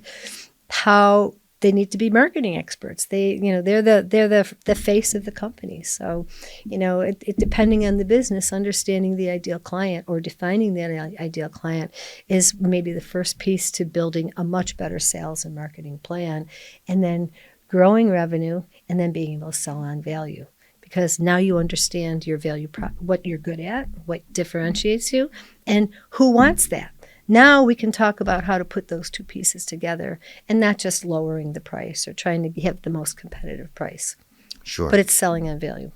how they need to be marketing experts. They're the face of the company. So, it depending on the business, understanding the ideal client or defining that ideal client is maybe the first piece to building a much better sales and marketing plan, and then growing revenue, and then being able to sell on value. Because now you understand your value, what you're good at, what differentiates you, and who wants that. Now we can talk about how to put those two pieces together and not just lowering the price or trying to have the most competitive price. Sure. But it's selling on value,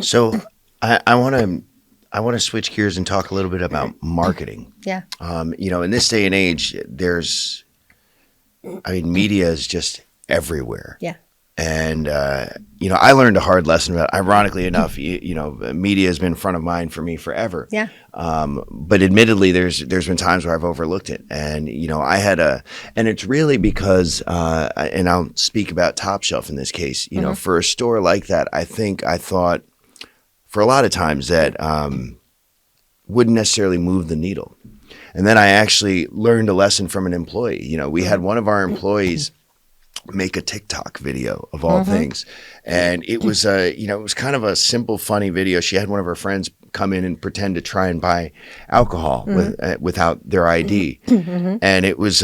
So I want to switch gears and talk a little bit about marketing. Yeah. In this day and age, media is just everywhere. Yeah. And, I learned a hard lesson about, ironically enough, media has been front of mind for me forever. Yeah. But admittedly, there's been times where I've overlooked it. And, and it's really because, and I'll speak about Top Shelf in this case, for a store like that, I thought for a lot of times that wouldn't necessarily move the needle. And then I actually learned a lesson from an employee. We had one of our employees make a TikTok video of all things. And it was it was kind of a simple, funny video. She had one of her friends come in and pretend to try and buy alcohol without their ID. And it was,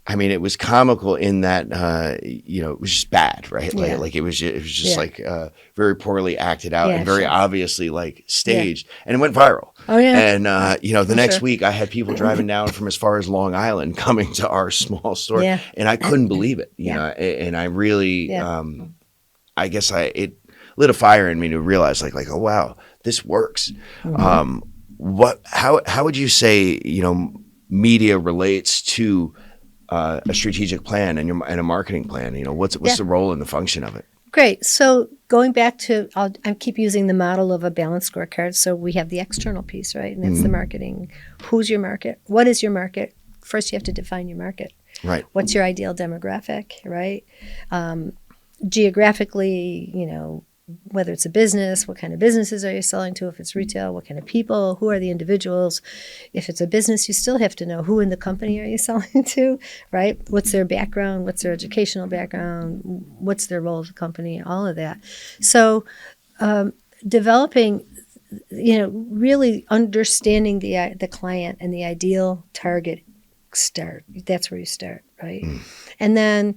I mean, it was comical in that, it was just bad, right? Yeah. Like it was just Yeah. like very poorly acted out Yeah, and very sure. obviously like staged, and it went viral. Oh, yeah. And the next sure. week I had people driving down from as far as Long Island coming to our small store, Yeah. and I couldn't believe it. You Yeah. know, and I really, Yeah. I guess it lit a fire in me to realize like oh wow, this works. How would you say media relates to a strategic plan and a marketing plan? What's the role and the function of it? Great. So going back to, I keep using the model of a balanced scorecard. So we have the external piece, right? And that's the marketing. Who's your market? What is your market? First, you have to define your market. Right. What's your ideal demographic, right? Geographically, whether it's a business, what kind of businesses are you selling to? If it's retail, what kind of people? Who are the individuals? If it's a business, you still have to know who in the company are you selling to, right? What's their background? What's their educational background? What's their role of the company? All of that. So developing, really understanding the client and the ideal target start. That's where you start, right? And then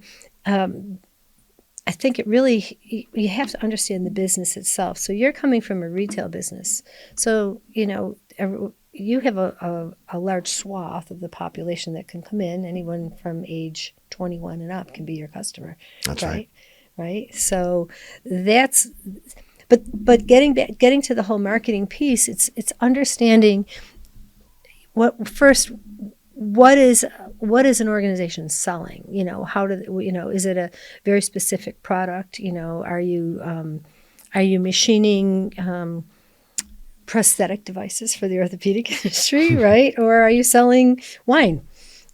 I think it really, you have to understand the business itself. So you're coming from a retail business. So, you have a large swath of the population that can come in. Anyone from age 21 and up can be your customer. That's right. Right? So that's, but getting to the whole marketing piece, it's understanding what is an organization selling? Is it a very specific product? Are you machining prosthetic devices for the orthopedic industry, right? Or are you selling wine,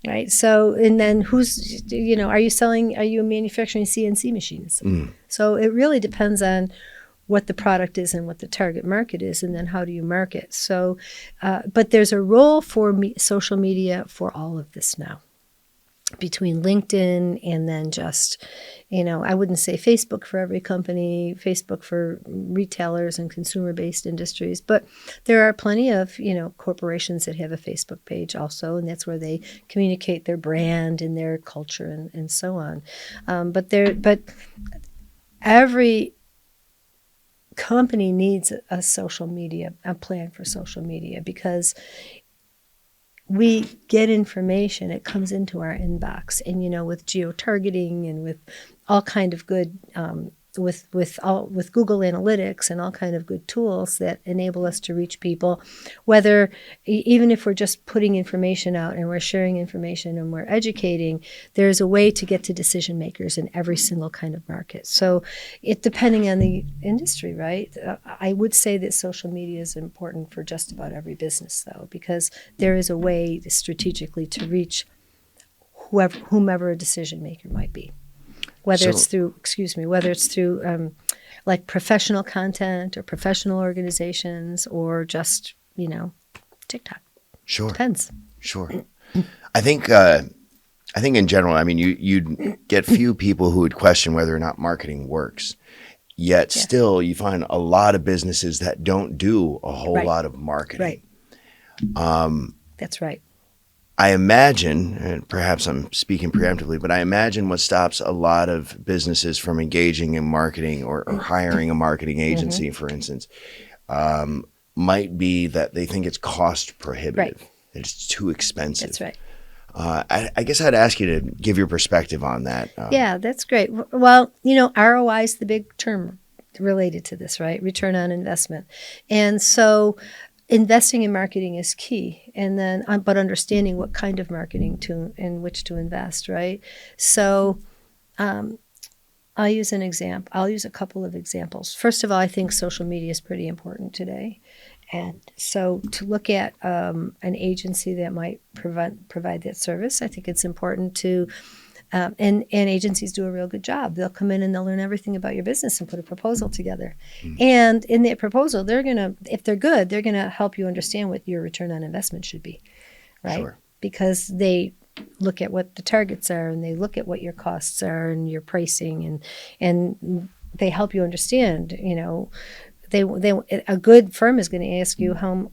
right? So, and then are you manufacturing CNC machines? So it really depends on what the product is and what the target market is, and then how do you market. So, but there's a role for social media for all of this now, between LinkedIn and then just, I wouldn't say Facebook for every company, Facebook for retailers and consumer-based industries, but there are plenty of, corporations that have a Facebook page also, and that's where they communicate their brand and their culture and so on. But every company needs a plan for social media, because we get information, it comes into our inbox, and with geo-targeting and with all kind of good with Google Analytics and all kind of good tools that enable us to reach people, whether even if we're just putting information out and we're sharing information and we're educating, there's a way to get to decision makers in every single kind of market. So it depending on the industry, right? I would say that social media is important for just about every business, though, because there is a way strategically to reach whomever a decision maker might be. Whether it's through like professional content or professional organizations or just, TikTok. Sure. Depends. Sure. I think in general, I mean, you'd get few people who would question whether or not marketing works. Yet still you find a lot of businesses that don't do a whole lot of marketing. Right. That's right. I imagine, and perhaps I'm speaking preemptively, but I imagine what stops a lot of businesses from engaging in marketing or hiring a marketing agency, for instance, might be that they think it's cost prohibitive. Right. It's too expensive. That's right. I guess I'd ask you to give your perspective on that. Yeah, that's great. Well, ROI is the big term related to this, right? Return on investment. And so investing in marketing is key, and then but understanding what kind of marketing in which to invest, right? So I'll use an example. I'll use a couple of examples. First of all, I think social media is pretty important today. And so to look at an agency that might provide that service, I think it's important to and agencies do a real good job. They'll come in and they'll learn everything about your business and put a proposal together. And in that proposal, if they're good, they're going to help you understand what your return on investment should be, right? Sure. Because they look at what the targets are and they look at what your costs are and your pricing and they help you understand, a good firm is going to ask you how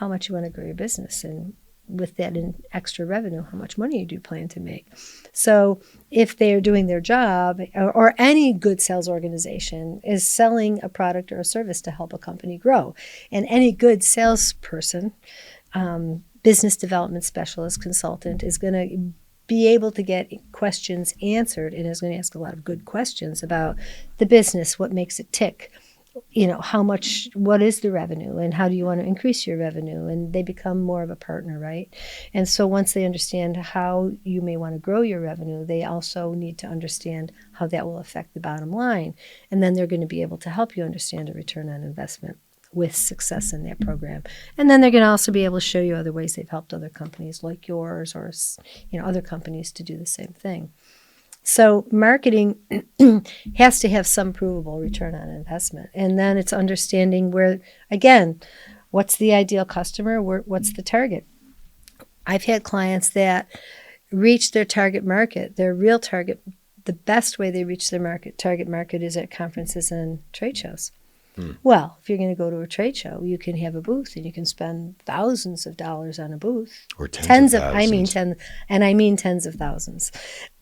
much you want to grow your business and with that in extra revenue, how much money do you plan to make? So if they're doing their job, or any good sales organization is selling a product or a service to help a company grow. And any good salesperson, business development specialist, consultant is going to be able to get questions answered, and is going to ask a lot of good questions about the business, what makes it tick, what is the revenue, and how do you want to increase your revenue? And they become more of a partner, right? And so once they understand how you may want to grow your revenue, they also need to understand how that will affect the bottom line. And then they're going to be able to help you understand a return on investment with success in that program. And then they're going to also be able to show you other ways they've helped other companies like yours, or other companies to do the same thing. So marketing has to have some provable return on investment. And then it's understanding where, again, what's the ideal customer? What's the target? I've had clients that reach their target market, their real target. The best way they reach their target market is at conferences and trade shows. Well, if you're going to go to a trade show, you can have a booth and you can spend thousands of dollars on a booth. Or tens of thousands. I mean tens of thousands.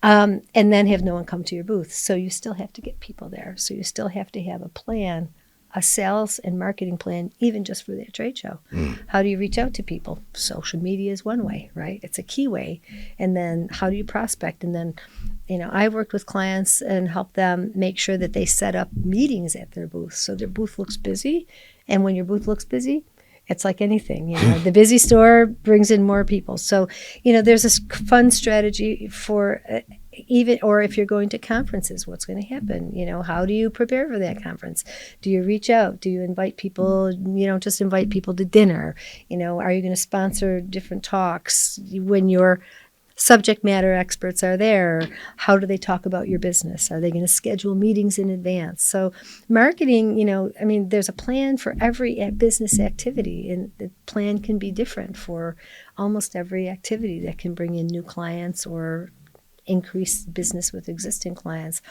And then have no one come to your booth. So you still have to get people there. So you still have to have a plan, a sales and marketing plan, even just for that trade show. How do you reach out to people? Social media is one way, right? It's a key way. And then how do you prospect? And then, I worked with clients and helped them make sure that they set up meetings at their booth so their booth looks busy. And when your booth looks busy, it's like anything, the busy store brings in more people. So, there's this fun strategy for or if you're going to conferences, what's going to happen? How do you prepare for that conference? Do you reach out? Do you invite people? You don't just invite people to dinner. Are you going to sponsor different talks when your subject matter experts are there? How do they talk about your business? Are they going to schedule meetings in advance? So marketing, there's a plan for every business activity, and the plan can be different for almost every activity that can bring in new clients or increase business with existing clients.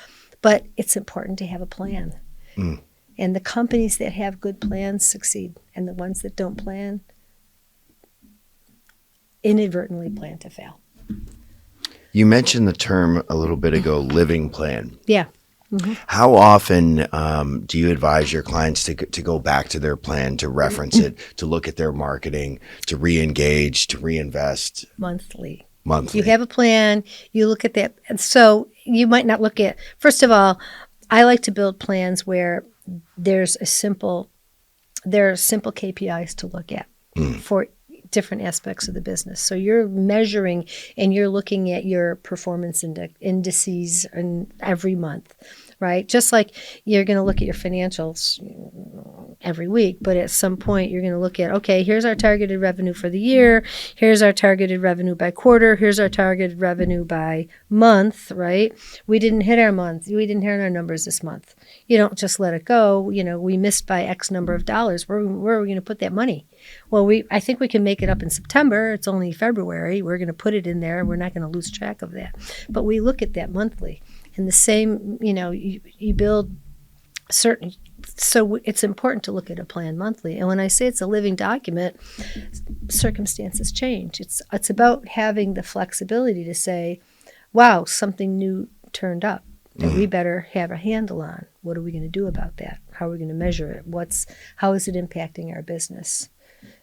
But it's important to have a plan. And the companies that have good plans succeed, and the ones that don't plan inadvertently plan to fail. You mentioned the term a little bit ago, living plan. Yeah. How often do you advise your clients to go back to their plan, to reference it, to look at their marketing, to re-engage, to reinvest? Monthly. Monthly. You have a plan, you look at that. And so you might not look at, first of all, I like to build plans where there are simple KPIs to look at for different aspects of the business. So you're measuring and you're looking at your performance indices every month, right? Just like you're going to look at your financials every week, but at some point you're going to look at, okay, here's our targeted revenue for the year. Here's our targeted revenue by quarter. Here's our targeted revenue by month, right? We didn't hit our month. We didn't hit our numbers this month. You don't just let it go. We missed by X number of dollars. Where are we going to put that money? Well, I think we can make it up in September. It's only February. We're going to put it in there. We're not going to lose track of that. But we look at that monthly. And the same, you build certain. So it's important to look at a plan monthly. And when I say it's a living document, circumstances change. It's about having the flexibility to say, wow, something new turned up that we better have a handle on. What are we going to do about that? How are we going to measure it? How is it impacting our business?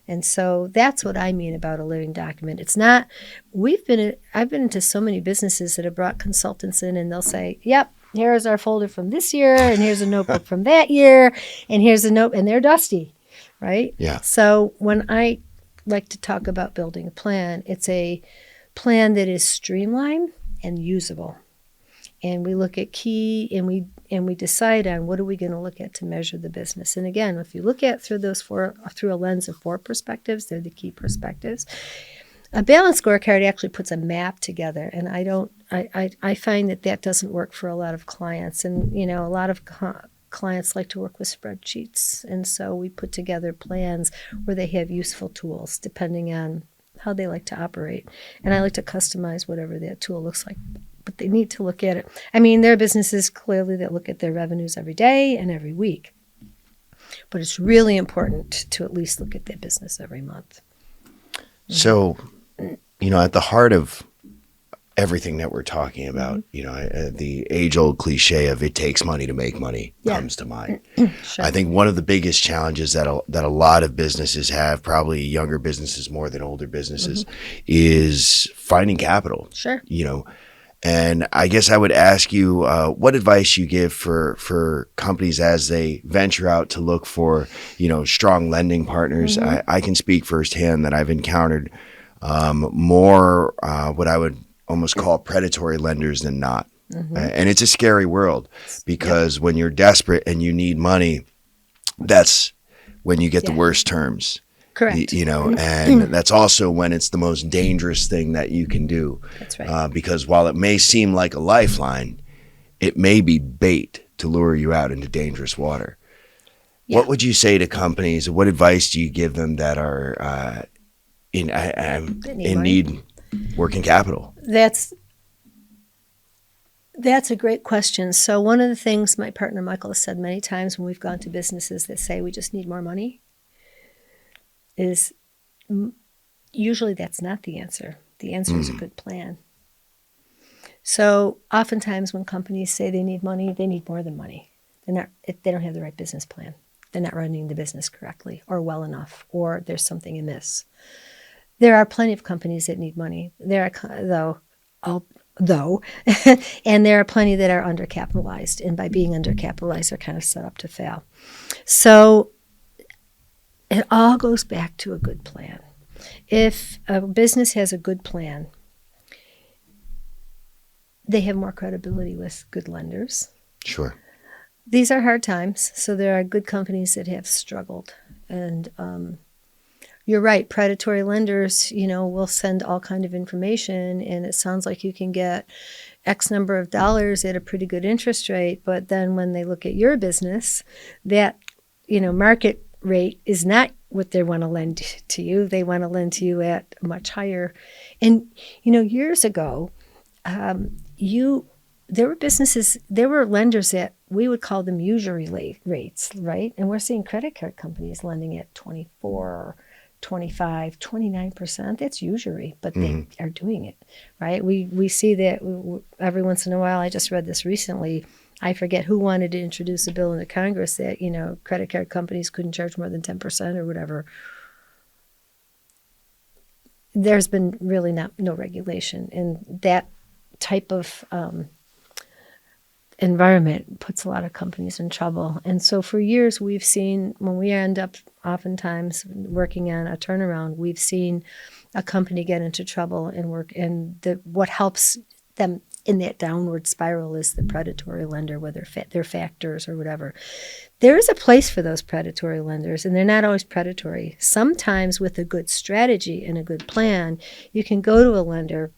And so that's what I mean about a living document. It's not, I've been into so many businesses that have brought consultants in and they'll say, yep, here's our folder from this year, and here's a notebook from that year, and here's a note, and they're dusty, right? Yeah. So when I like to talk about building a plan, it's a plan that is streamlined and usable. And we look at key, and we decide on what are we going to look at to measure the business. And again, if you look at through a lens of 4 perspectives, they're the key perspectives. A balanced scorecard actually puts a map together, and I find that doesn't work for a lot of clients. And a lot of clients like to work with spreadsheets, and so we put together plans where they have useful tools depending on how they like to operate. And I like to customize whatever that tool looks like. But they need to look at it. There are businesses clearly that look at their revenues every day and every week. But it's really important to at least look at their business every month. So at the heart of everything that we're talking about, the age-old cliche of "it takes money to make money" comes to mind. Sure. I think one of the biggest challenges that a lot of businesses have, probably younger businesses more than older businesses, is finding capital. Sure. And I guess I would ask you what advice you give for companies as they venture out to look for, strong lending partners. I can speak firsthand that I've encountered more what I would almost call predatory lenders than not. And it's a scary world because when you're desperate and you need money, that's when you get the worst terms. Correct. And that's also when it's the most dangerous thing that you can do. That's right. Because while it may seem like a lifeline, it may be bait to lure you out into dangerous water. Yeah. What would you say to companies? What advice do you give them that are in need working capital? That's a great question. So one of the things my partner Michael has said many times when we've gone to businesses that say we just need more money is usually that's not the answer. The answer is a good plan. So oftentimes when companies say they need money, they need more than money. They don't have the right business plan. They're not running the business correctly or well enough, or there's something amiss. There are plenty of companies that need money. There are, and there are plenty that are undercapitalized. And by being undercapitalized, they're kind of set up to fail. So it all goes back to a good plan. If a business has a good plan, they have more credibility with good lenders. Sure. These are hard times, so there are good companies that have struggled. And you're right, predatory lenders, will send all kind of information, and it sounds like you can get X number of dollars at a pretty good interest rate, but then when they look at your business, that, market rate is not what they want to lend to you. They want to lend to you at much higher. And, years ago, there were lenders that we would call them usury rates, right? And we're seeing credit card companies lending at 24, 25, 29%. That's usury, but they are doing it, right? We see that every once in a while. I just read this recently. I forget who wanted to introduce a bill into Congress that, credit card companies couldn't charge more than 10% or whatever. There's been really no regulation, and that type of environment puts a lot of companies in trouble. And so for years we've seen, when we end up oftentimes working on a turnaround, we've seen a company get into trouble and what helps them in that downward spiral is the predatory lender, whether they're factors or whatever. There is a place for those predatory lenders, and they're not always predatory. Sometimes with a good strategy and a good plan, you can go to a lender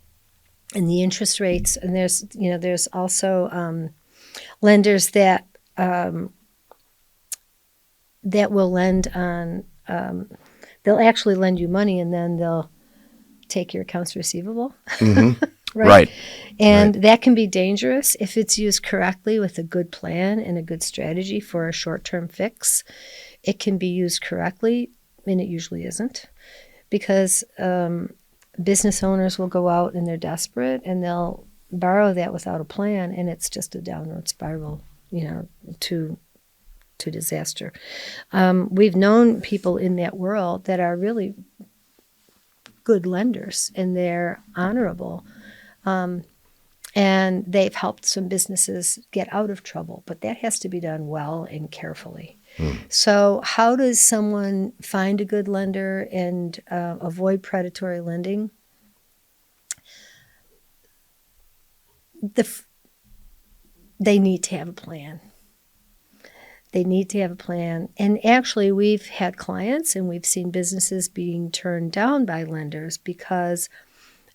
and the interest rates, and there's also lenders that will lend on, they'll actually lend you money and then they'll take your accounts receivable. Right. And that can be dangerous if it's used correctly with a good plan and a good strategy for a short-term fix. It can be used correctly, and it usually isn't, because business owners will go out and they're desperate and they'll borrow that without a plan, and it's just a downward spiral, to disaster. We've known people in that world that are really good lenders, and they're honorable. And they've helped some businesses get out of trouble, but that has to be done well and carefully. So how does someone find a good lender and avoid predatory lending? They need to have a plan. They need to have a plan. And actually, we've had clients and we've seen businesses being turned down by lenders because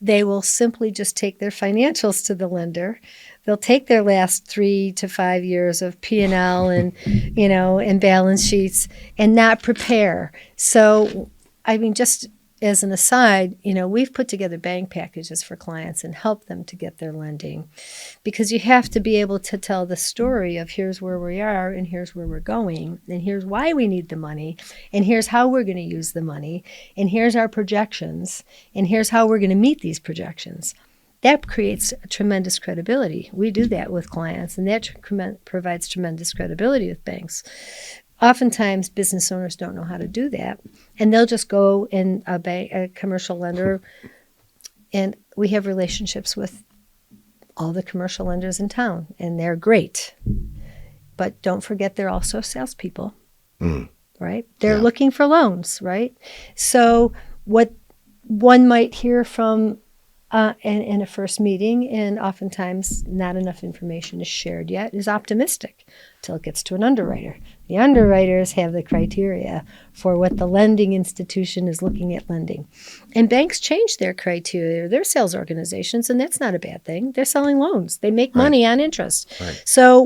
they will simply just take their financials to the lender. They'll take their last 3 to 5 years of P&L and, and balance sheets and not prepare. So, just as an aside, we've put together bank packages for clients and help them to get their lending, because you have to be able to tell the story of here's where we are and here's where we're going and here's why we need the money and here's how we're going to use the money and here's our projections and here's how we're going to meet these projections. That creates tremendous credibility. We do that with clients, and that provides tremendous credibility with banks. Oftentimes, business owners don't know how to do that, and they'll just go in a commercial lender, and we have relationships with all the commercial lenders in town, and they're great. But don't forget, they're also salespeople, right? They're looking for loans, right? So what one might hear from in a first meeting, and oftentimes not enough information is shared yet, is optimistic until it gets to an underwriter. The underwriters have the criteria for what the lending institution is looking at lending. And banks change their criteria. They're sales organizations, and that's not a bad thing. They're selling loans. They make money on interest. Right. So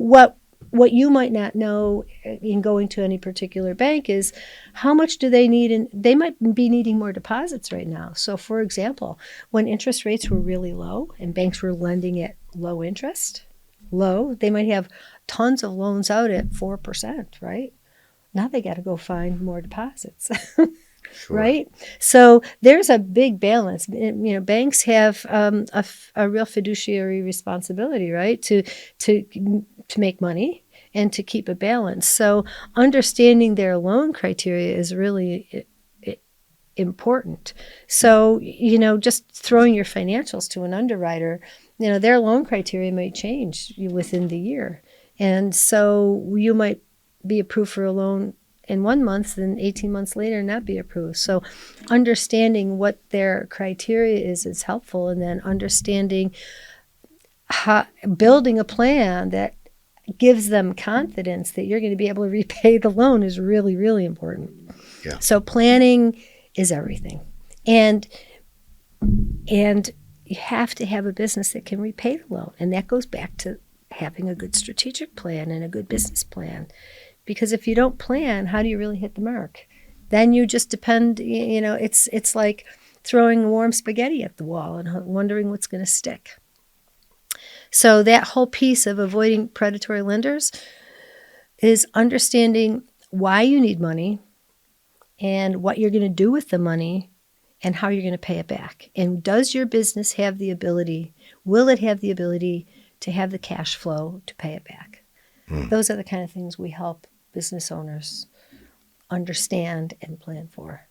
what you might not know in going to any particular bank is how much do they need, and they might be needing more deposits right now. So, for example, when interest rates were really low and banks were lending at low interest, they might have tons of loans out at 4%, right? Now they got to go find more deposits. Sure. Right? So there's a big balance. Banks have a real fiduciary responsibility, right, to make money and to keep a balance. So understanding their loan criteria is really important. So, just throwing your financials to an underwriter, their loan criteria might change within the year. And so you might be approved for a loan in 1 month, and 18 months later not be approved. So understanding what their criteria is helpful, and then understanding building a plan that gives them confidence that you're going to be able to repay the loan is really, really important. Yeah. So planning is everything. And you have to have a business that can repay the loan. And that goes back to having a good strategic plan and a good business plan. Because if you don't plan, how do you really hit the mark? Then you just depend, it's like throwing warm spaghetti at the wall and wondering what's going to stick. So that whole piece of avoiding predatory lenders is understanding why you need money and what you're going to do with the money and how you're going to pay it back. And does your business have the ability, will it have the ability to have the cash flow to pay it back? Those are the kind of things we help business owners understand and plan for.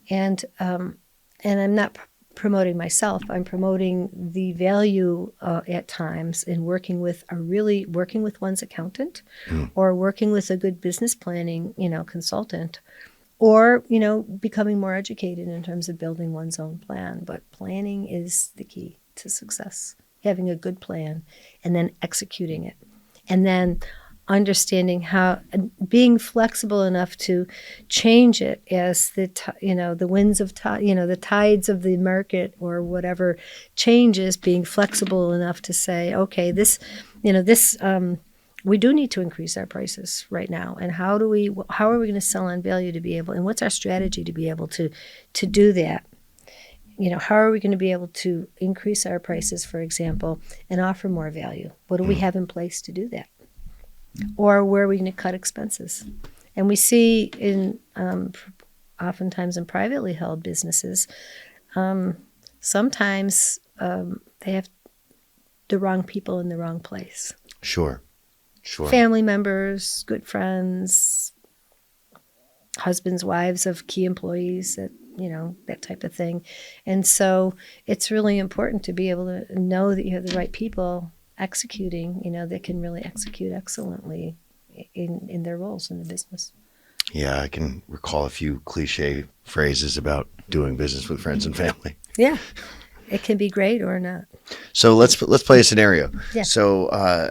And I'm not promoting myself. I'm promoting the value at times in working with one's accountant or working with a good business planning, consultant, or, becoming more educated in terms of building one's own plan. But planning is the key to success. Having a good plan and then executing it. And then understanding how, being flexible enough to change it as the winds of the tides of the market or whatever changes, being flexible enough to say, okay, we do need to increase our prices right now. And how are we going to sell on value to be able, and what's our strategy to be able to do that? How are we going to be able to increase our prices, for example, and offer more value? What do we have in place to do that? Or where are we going to cut expenses? And we see oftentimes in privately held businesses, sometimes they have the wrong people in the wrong place. Sure. Family members, good friends, husbands, wives of key employees, that type of thing. And so it's really important to be able to know that you have the right people executing, that can really execute excellently in their roles in the business. Yeah, I can recall a few cliche phrases about doing business with friends and family. Yeah, it can be great or not. So let's play a scenario. Yeah. So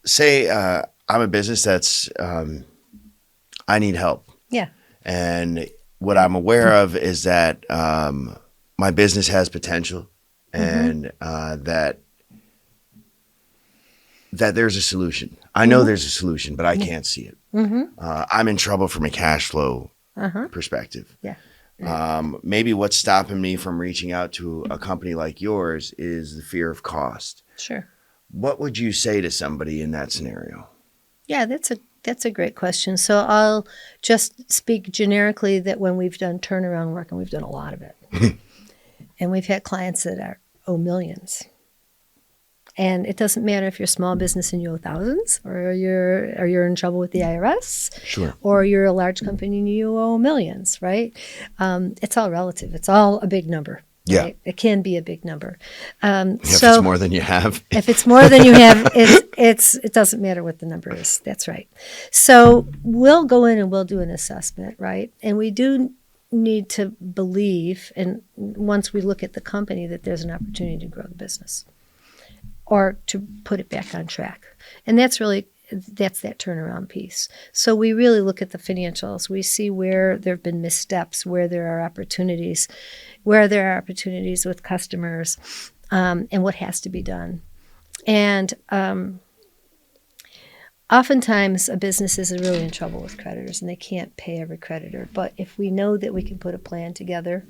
say I'm a business that's I need help. Yeah. And what I'm aware of is that my business has potential, and that there's a solution. I know there's a solution, but I can't see it. I'm in trouble from a cash flow perspective. Yeah. Maybe what's stopping me from reaching out to a company like yours is the fear of cost. Sure. What would you say to somebody in that scenario? Yeah, that's a great question. So I'll just speak generically that when we've done turnaround work, and we've done a lot of it, and we've had clients that owe millions. And it doesn't matter if you're a small business and you owe thousands, or you're in trouble with the IRS, Sure. or you're a large company and you owe millions, right? It's all relative. It's all a big number. Yeah. Right? It can be a big number. If it's more than you have. If it's more than you have, it doesn't matter what the number is. That's right. So we'll go in and we'll do an assessment, right? And we do need to believe, and once we look at the company, that there's an opportunity to grow the business or to put it back on track. And that's that turnaround piece. So we really look at the financials. We see where there have been missteps, where there are opportunities with customers, and what has to be done. And oftentimes a business is really in trouble with creditors and they can't pay every creditor. But if we know that we can put a plan together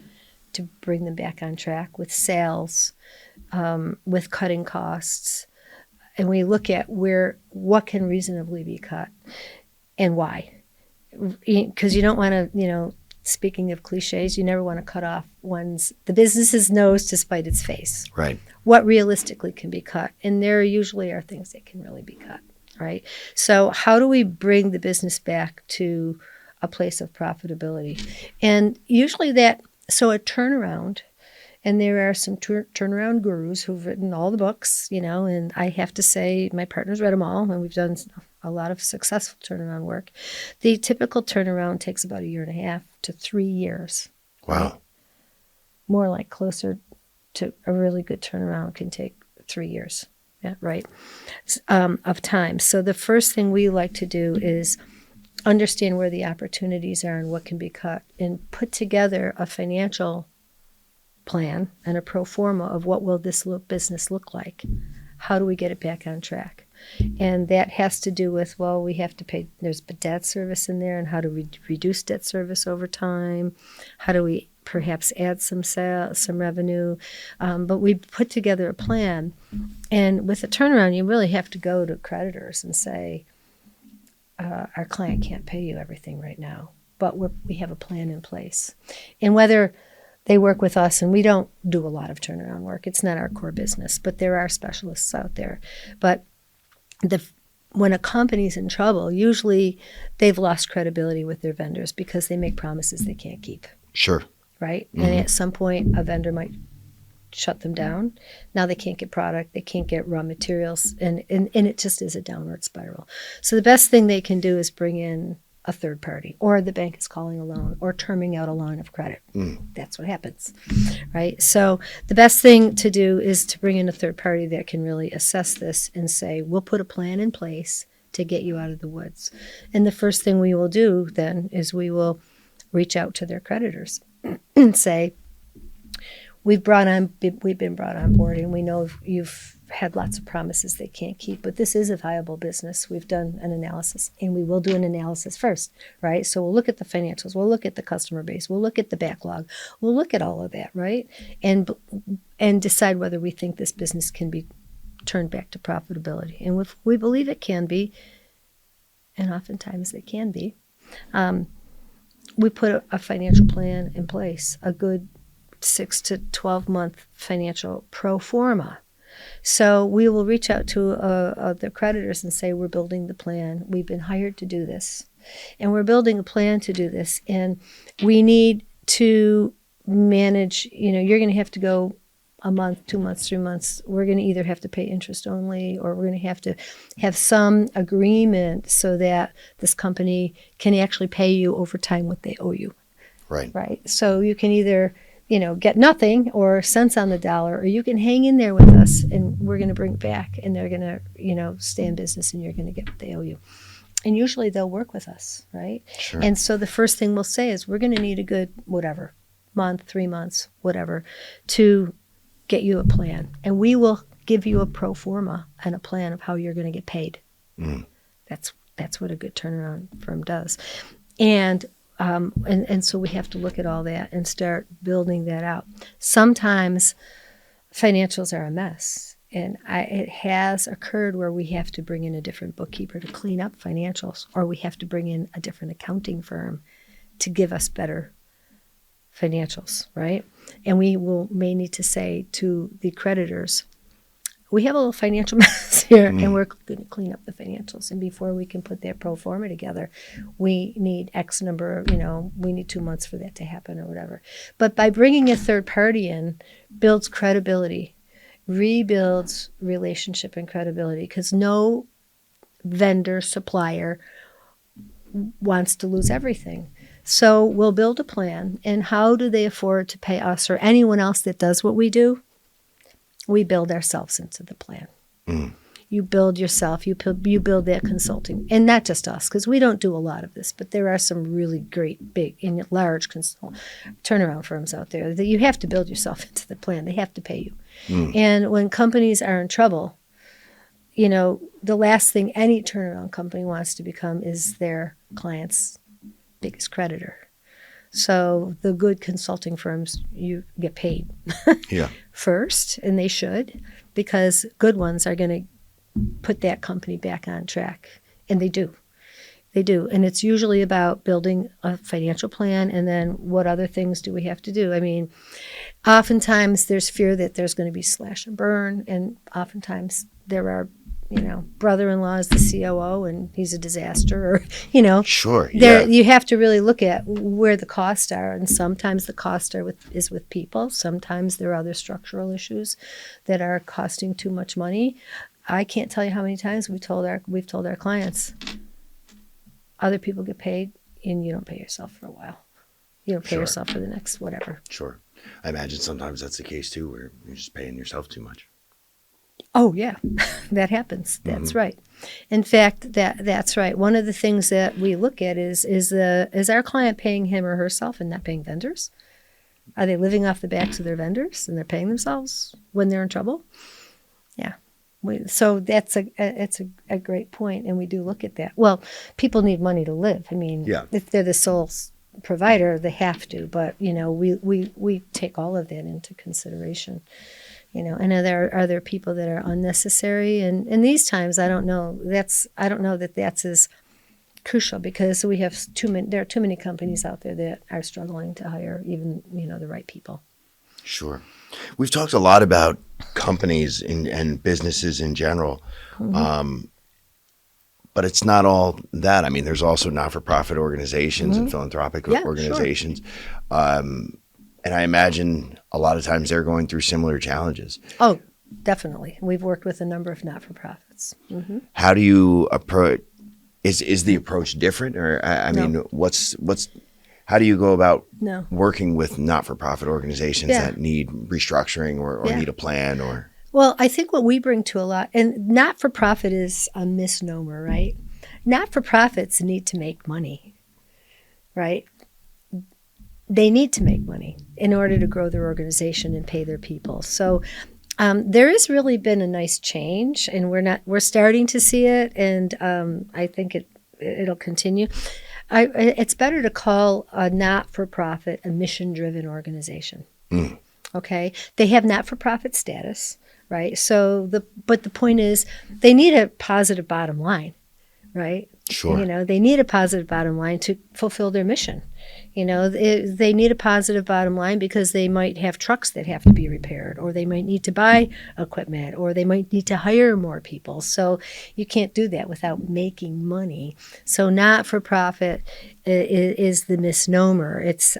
to bring them back on track with sales, with cutting costs, and we look at what can reasonably be cut and why. Because you don't want to, speaking of cliches, you never want to cut off the business's nose to spite its face. Right. What realistically can be cut. And there usually are things that can really be cut, right? So how do we bring the business back to a place of profitability? And usually so a turnaround, and there are some turnaround gurus who've written all the books, and I have to say my partner's read them all, and we've done a lot of successful turnaround work. The typical turnaround takes about 1.5 to 3 years. Wow. Right? More like closer to a really good turnaround can take 3 years, yeah, right, of time. So the first thing we like to do is understand where the opportunities are and what can be cut, and put together a financial plan and a pro forma of what will this business look like. How do we get it back on track? And that has to do with, we have to pay, there's debt service in there, and how do we reduce debt service over time? How do we perhaps add some revenue? But we put together a plan. And with a turnaround, you really have to go to creditors and say, our client can't pay you everything right now, but we have a plan in place. And whether they work with us, and we don't do a lot of turnaround work. It's not our core business, but there are specialists out there. But when a company's in trouble, usually they've lost credibility with their vendors because they make promises they can't keep. Sure. Right? Mm-hmm. And at some point, a vendor might shut them down. Now they can't get product, they can't get raw materials, and it just is a downward spiral. So the best thing they can do is bring in a third party, or the bank is calling a loan or terming out a line of credit. That's what happens, right? So the best thing to do is to bring in a third party that can really assess this and say, we'll put a plan in place to get you out of the woods. And the first thing we will do then is we will reach out to their creditors and say, we've been brought on board, and we know you've had lots of promises they can't keep, but this is a viable business. We've done an analysis, and we will do an analysis first, right? So we'll look at the financials, we'll look at the customer base, we'll look at the backlog, we'll look at all of that, right? And decide whether we think this business can be turned back to profitability. And if we believe it can be, and oftentimes it can be, we put a financial plan in place, a good 6 to 12 month financial pro forma. So we will reach out to the creditors and say, we're building the plan. We've been hired to do this, and we're building a plan to do this. And we need to manage, you're going to have to go a month, 2 months, 3 months. We're going to either have to pay interest only, or we're going to have some agreement so that this company can actually pay you over time what they owe you. Right. Right. So you can either get nothing or cents on the dollar, or you can hang in there with us and we're going to bring it back, and they're going to, stay in business, and you're going to get what they owe you. And usually they'll work with us, right? Sure. And so the first thing we'll say is, we're going to need a good, month, 3 months, whatever, to get you a plan. And we will give you a pro forma and a plan of how you're going to get paid. That's what a good turnaround firm does. And And so we have to look at all that and start building that out. Sometimes financials are a mess. And it has occurred where we have to bring in a different bookkeeper to clean up financials, or we have to bring in a different accounting firm to give us better financials, right? And we may need to say to the creditors, we have a little financial mess here, and we're going to clean up the financials. And before we can put that pro forma together, we need X number, we need 2 months for that to happen or whatever. But by bringing a third party in, builds credibility, rebuilds relationship and credibility, because no vendor, supplier wants to lose everything. So we'll build a plan. And how do they afford to pay us or anyone else that does what we do? We build ourselves into the plan. You build yourself. You build that consulting. And not just us, because we don't do a lot of this, but there are some really great, big, and large turnaround firms out there that you have to build yourself into the plan. They have to pay you. And when companies are in trouble, the last thing any turnaround company wants to become is their client's biggest creditor. So the good consulting firms, you get paid first, and they should, because good ones are going to put that company back on track. And they do. They do. And it's usually about building a financial plan, and then what other things do we have to do? I mean, oftentimes there's fear that there's going to be slash and burn, and oftentimes there are brother-in-law is the COO and he's a disaster, or, Sure. Yeah. You have to really look at where the costs are. And sometimes the cost is with people. Sometimes there are other structural issues that are costing too much money. I can't tell you how many times we've told our clients, other people get paid and you don't pay yourself for a while. You don't pay yourself for the next whatever. Sure. I imagine sometimes that's the case too, where you're just paying yourself too much. Oh, yeah, that happens. That's right. In fact, that's right. One of the things that we look at is our client paying him or herself and not paying vendors? Are they living off the backs of their vendors and they're paying themselves when they're in trouble? Yeah. So it's a great point, and we do look at that. Well, people need money to live. I mean, if they're the sole provider, they have to. But, we take all of that into consideration. And are there people that are unnecessary? And in these times, I don't know that that's as crucial, because we have there are too many companies out there that are struggling to hire even, the right people. Sure. We've talked a lot about companies and businesses in general, but it's not all that. I mean, there's also not-for-profit organizations and philanthropic organizations. Sure. And I imagine a lot of times they're going through similar challenges. Oh, definitely. We've worked with a number of not-for-profits. How do you approach? Is the approach different, or I mean, how do you go about working with not-for-profit organizations that need restructuring or need a plan? Or well, I think what we bring to a lot, and not-for-profit is a misnomer, right? Not-for-profits need to make money, right? They need to make money in order to grow their organization and pay their people. So there has really been a nice change, and we're starting to see it, and I think it'll continue. It's better to call a not-for-profit a mission-driven organization. Okay, they have not-for-profit status, right? So but the point is, they need a positive bottom line, right? Sure. They need a positive bottom line to fulfill their mission. They need a positive bottom line because they might have trucks that have to be repaired, or they might need to buy equipment, or they might need to hire more people. So you can't do that without making money. So not-for-profit is the misnomer. It's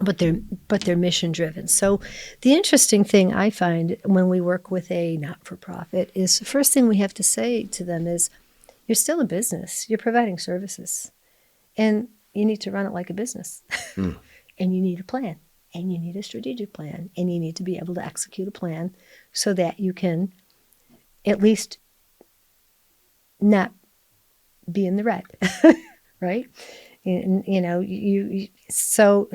but they're mission driven. So the interesting thing I find when we work with a not-for-profit is the first thing we have to say to them is, you're still a business. You're providing services. And you need to run it like a business. And you need a plan. And you need a strategic plan. And you need to be able to execute a plan so that you can at least not be in the red. Right? So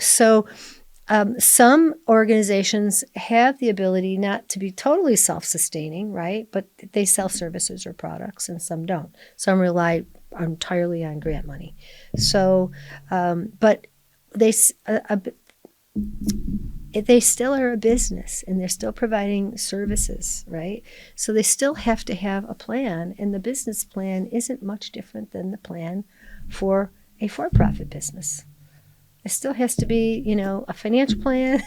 Some organizations have the ability not to be totally self-sustaining, right? But they sell services or products, and some don't. Some rely entirely on grant money. So, but they still are a business, and they're still providing services, right? So they still have to have a plan, and the business plan isn't much different than the plan for a for-profit business. It still has to be, a financial plan,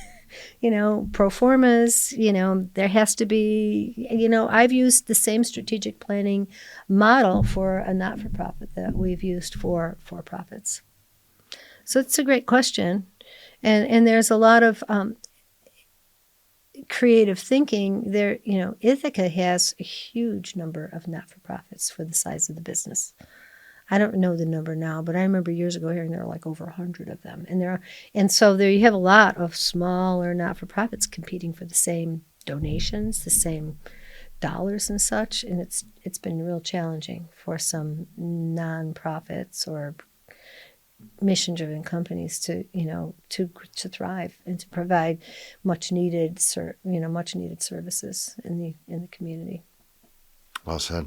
pro formas, there has to be, I've used the same strategic planning model for a not-for-profit that we've used for for-profits. So it's a great question. And there's a lot of creative thinking there. Ithaca has a huge number of not-for-profits for the size of the business. I don't know the number now, but I remember years ago hearing there were like over 100 of them. And so there you have a lot of smaller not-for-profits competing for the same donations, the same dollars and such. And it's been real challenging for some nonprofits or mission-driven companies to thrive and to provide much needed services in the community. Well said.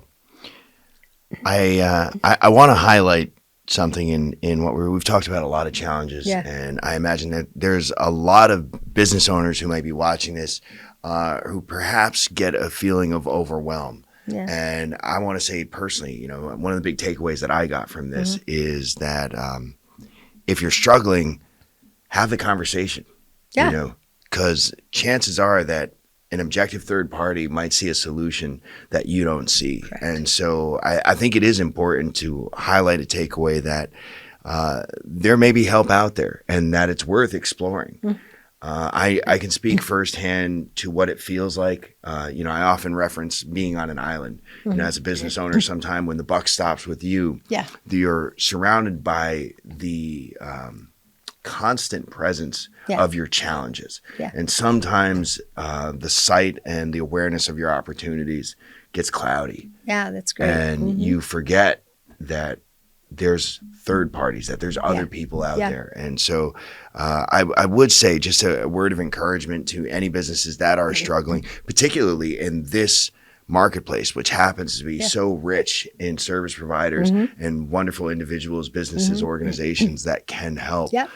I want to highlight something in what we've talked about, a lot of challenges, and I imagine that there's a lot of business owners who might be watching this who perhaps get a feeling of overwhelm. Yeah. And I want to say personally, one of the big takeaways that I got from this is that if you're struggling, have the conversation. Yeah. Because chances are that an objective third party might see a solution that you don't see. Correct. And so I think it is important to highlight a takeaway that there may be help out there and that it's worth exploring. Mm. I can speak firsthand to what it feels like. I often reference being on an island. Mm-hmm. As a business owner, sometime when the buck stops with you, you're surrounded by the constant presence of your challenges. Yeah. And sometimes the sight and the awareness of your opportunities gets cloudy. Yeah, that's great. And you forget that there's third parties, that there's other people out there. And so I would say just a word of encouragement to any businesses that are struggling, particularly in this marketplace, which happens to be so rich in service providers and wonderful individuals, businesses, organizations that can help. Yep.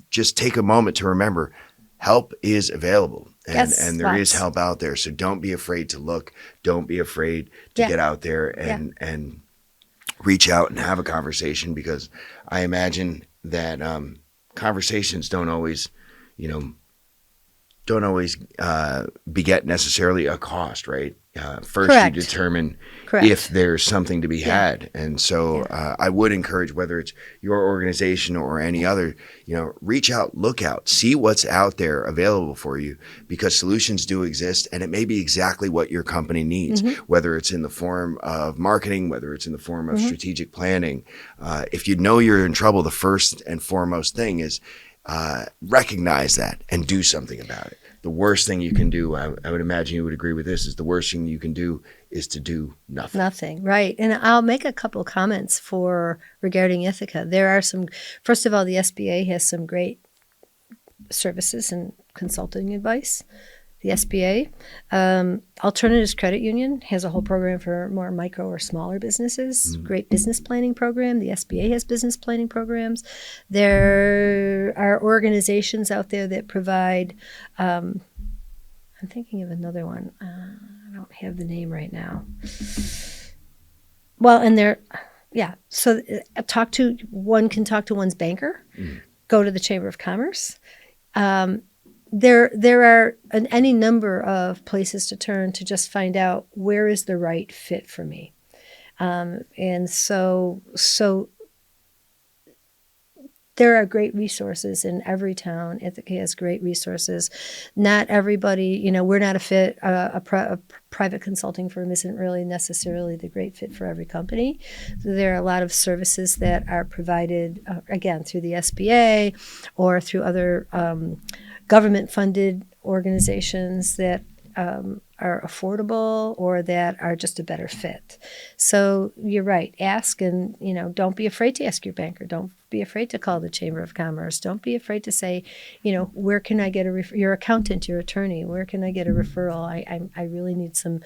Just take a moment to remember help is available and there is help out there. So don't be afraid to look. Don't be afraid to get out there and reach out and have a conversation, because I imagine that conversations don't always beget necessarily a cost, right? First, you determine if there's something to be had. And so I would encourage, whether it's your organization or any other, reach out, look out, see what's out there available for you, because solutions do exist and it may be exactly what your company needs, whether it's in the form of marketing, whether it's in the form of strategic planning. If you're in trouble, the first and foremost thing is recognize that and do something about it. The worst thing you can do, I would imagine you would agree with this, is the worst thing you can do is to do nothing. Nothing, right. And I'll make a couple of comments regarding Ithaca. There are first of all, the SBA has some great services and consulting advice. The SBA, Alternatives Credit Union, has a whole program for more micro or smaller businesses. Great business planning program. The SBA has business planning programs. There are organizations out there that provide, I'm thinking of another one. I don't have the name right now. Well, and so one can talk to one's banker, go to the Chamber of Commerce. There are any number of places to turn to just find out where is the right fit for me. And so there are great resources in every town. Ithaca has great resources. Not everybody, we're not a fit. A private consulting firm isn't really necessarily the great fit for every company. So there are a lot of services that are provided, again, through the SBA or through other government-funded organizations that are affordable or that are just a better fit. So you're right. Ask, and don't be afraid to ask your banker. Don't be afraid to call the Chamber of Commerce. Don't be afraid to say, where can I get your accountant, your attorney? Where can I get a referral? I really need some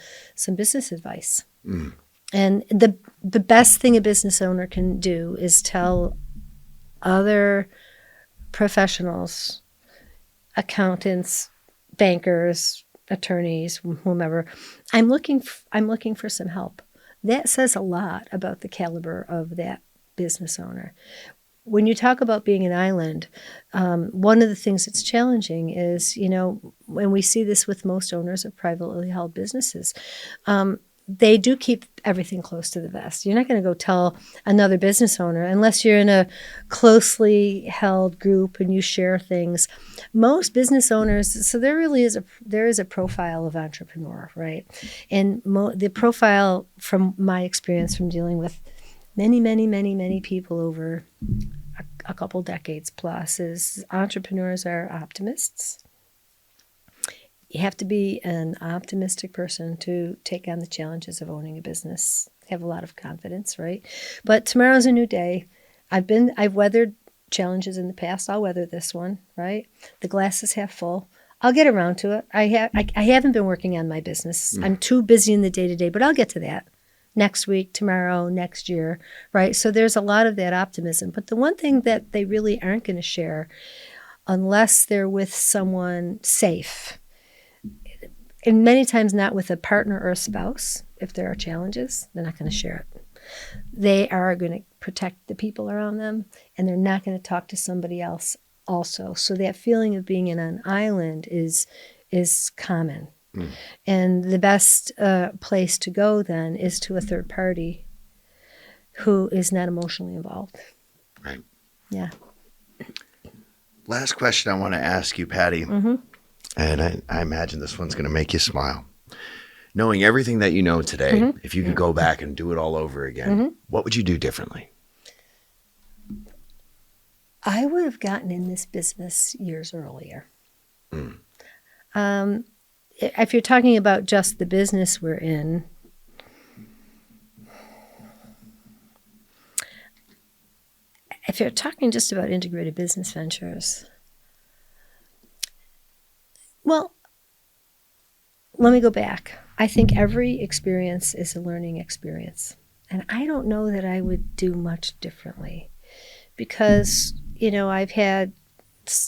business advice. Mm. And the best thing a business owner can do is tell other professionals, accountants, bankers, attorneys, whomever, I'm looking for some help. That says a lot about the caliber of that business owner. When you talk about being an island, one of the things that's challenging is, when we see this with most owners of privately held businesses, they do keep everything close to the vest. You're not going to go tell another business owner unless you're in a closely held group and you share things. Most business owners, so there is a profile of entrepreneur, right? And the profile, from my experience from dealing with many people over a couple decades plus, is entrepreneurs are optimists. You have to be an optimistic person to take on the challenges of owning a business. Have a lot of confidence, right? But tomorrow's a new day. I've weathered challenges in the past. I'll weather this one, right? The glass is half full. I'll get around to it. I haven't been working on my business. I'm too busy in the day-to-day, but I'll get to that next week, tomorrow, next year, right? So there's a lot of that optimism. But the one thing that they really aren't going to share, unless they're with someone safe, and many times not with a partner or a spouse, if there are challenges, they're not going to share it. They are going to protect the people around them, and they're not going to talk to somebody else also. So that feeling of being in an island is common. Mm. And the best place to go then is to a third party who is not emotionally involved. Right. Yeah. Last question I want to ask you, Patty. Mm-hmm. And I imagine this one's going to make you smile. Knowing everything that you know today, mm-hmm. if you could go back and do it all over again, mm-hmm. what would you do differently? I would have gotten in this business years earlier. Mm. If you're talking about just the business we're in, if you're talking just about integrated business ventures, well, let me go back. I think every experience is a learning experience. And I don't know that I would do much differently because, I've had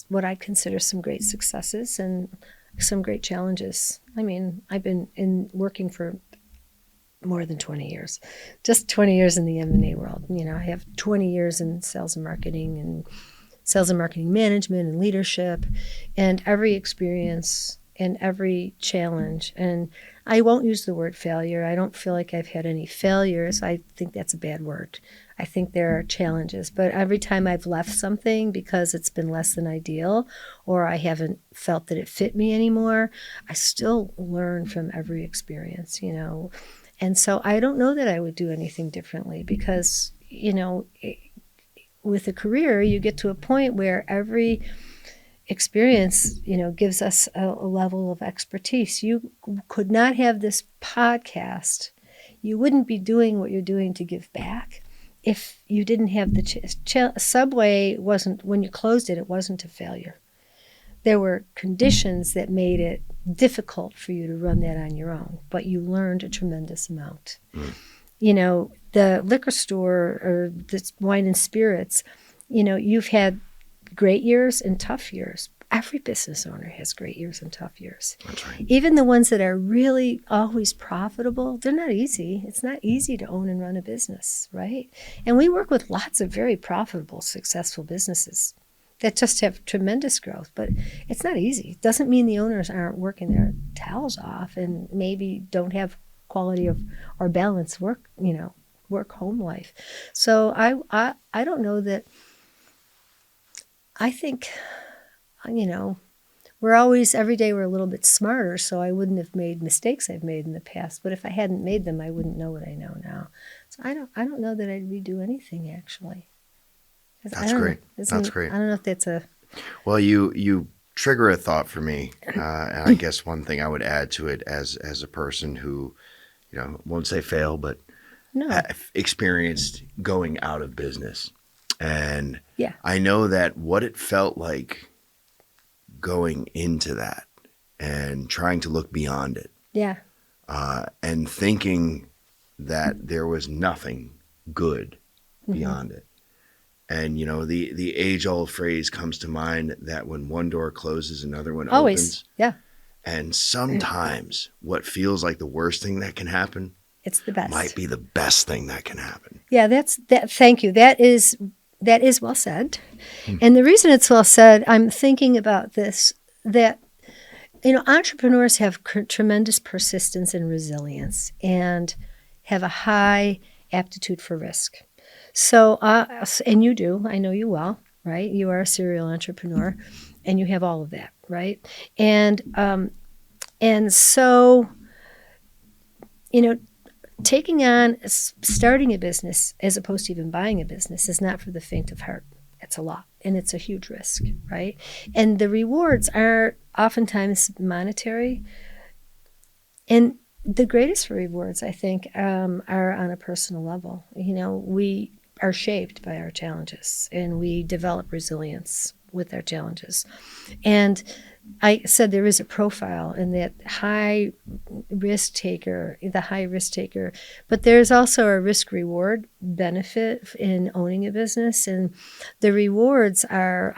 what I consider some great successes and some great challenges. I mean, I've been working for more than 20 years, just 20 years in the M&A world. I have 20 years in sales and marketing management and leadership, and every experience and every challenge. And I won't use the word failure. I don't feel like I've had any failures. I think that's a bad word. I think there are challenges. But every time I've left something because it's been less than ideal or I haven't felt that it fit me anymore, I still learn from every experience, And so I don't know that I would do anything differently because, with a career, you get to a point where every experience, gives us a level of expertise. You could not have this podcast. You wouldn't be doing what you're doing to give back if you didn't have the Subway wasn't, when you closed it, it wasn't a failure. There were conditions that made it difficult for you to run that on your own, but you learned a tremendous amount. Mm. The liquor store or the wine and spirits, you've had great years and tough years. Every business owner has great years and tough years. That's right. Even the ones that are really always profitable, they're not easy. It's not easy to own and run a business, right? And we work with lots of very profitable, successful businesses that just have tremendous growth, but it's not easy. It doesn't mean the owners aren't working their tails off and maybe don't have quality of or balanced work-home life. So I don't know that. I think, we're always, every day we're a little bit smarter, so I wouldn't have made mistakes I've made in the past. But if I hadn't made them, I wouldn't know what I know now. So I don't know that I'd redo anything, actually. That's great. That's great. I don't know if that's a... Well, you trigger a thought for me. And I guess one thing I would add to it as a person who, won't say fail, but No. experienced going out of business. And Yeah. I know that what it felt like going into that and trying to look beyond it. Yeah. And thinking that there was nothing good beyond it. And, the age-old phrase comes to mind that when one door closes, another one Always. opens. Yeah. And sometimes what feels like the worst thing that can happen It's the best. might be the best thing that can happen. Yeah, that. Thank you. That is well said. And the reason it's well said, I'm thinking about this, that, entrepreneurs have tremendous persistence and resilience and have a high aptitude for risk. So, and you do, I know you well, right? You are a serial entrepreneur and you have all of that, right? And so, starting a business as opposed to even buying a business is not for the faint of heart. It's a lot, and it's a huge risk, right? And the rewards are oftentimes monetary. And the greatest rewards, I think, are on a personal level. We are shaped by our challenges, and we develop resilience with our challenges. And I said there is a profile in that the high risk taker, but there's also a risk reward benefit in owning a business. And the rewards are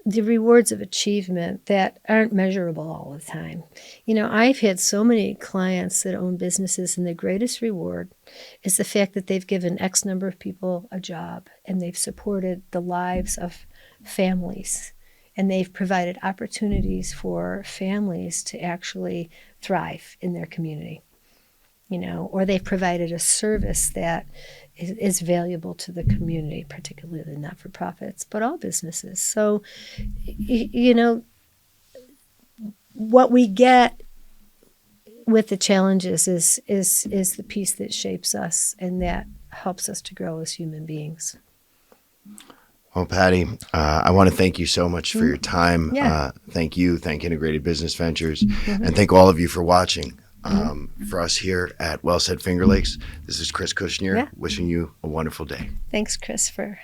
the rewards of achievement that aren't measurable all the time. I've had so many clients that own businesses, and the greatest reward is the fact that they've given X number of people a job, and they've supported the lives of families, and they've provided opportunities for families to actually thrive in their community, or they've provided a service that is valuable to the community, particularly the not-for-profits, but all businesses. So, what we get with the challenges is the piece that shapes us and that helps us to grow as human beings. Well, Patty, I want to thank you so much for your time. Yeah. Thank you. Thank Integrated Business Ventures. And thank all of you for watching. For us here at Well Said Finger Lakes, this is Chris Kusznir, wishing you a wonderful day. Thanks, Chris, for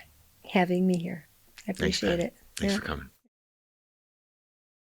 having me here. I appreciate it. Thanks for coming.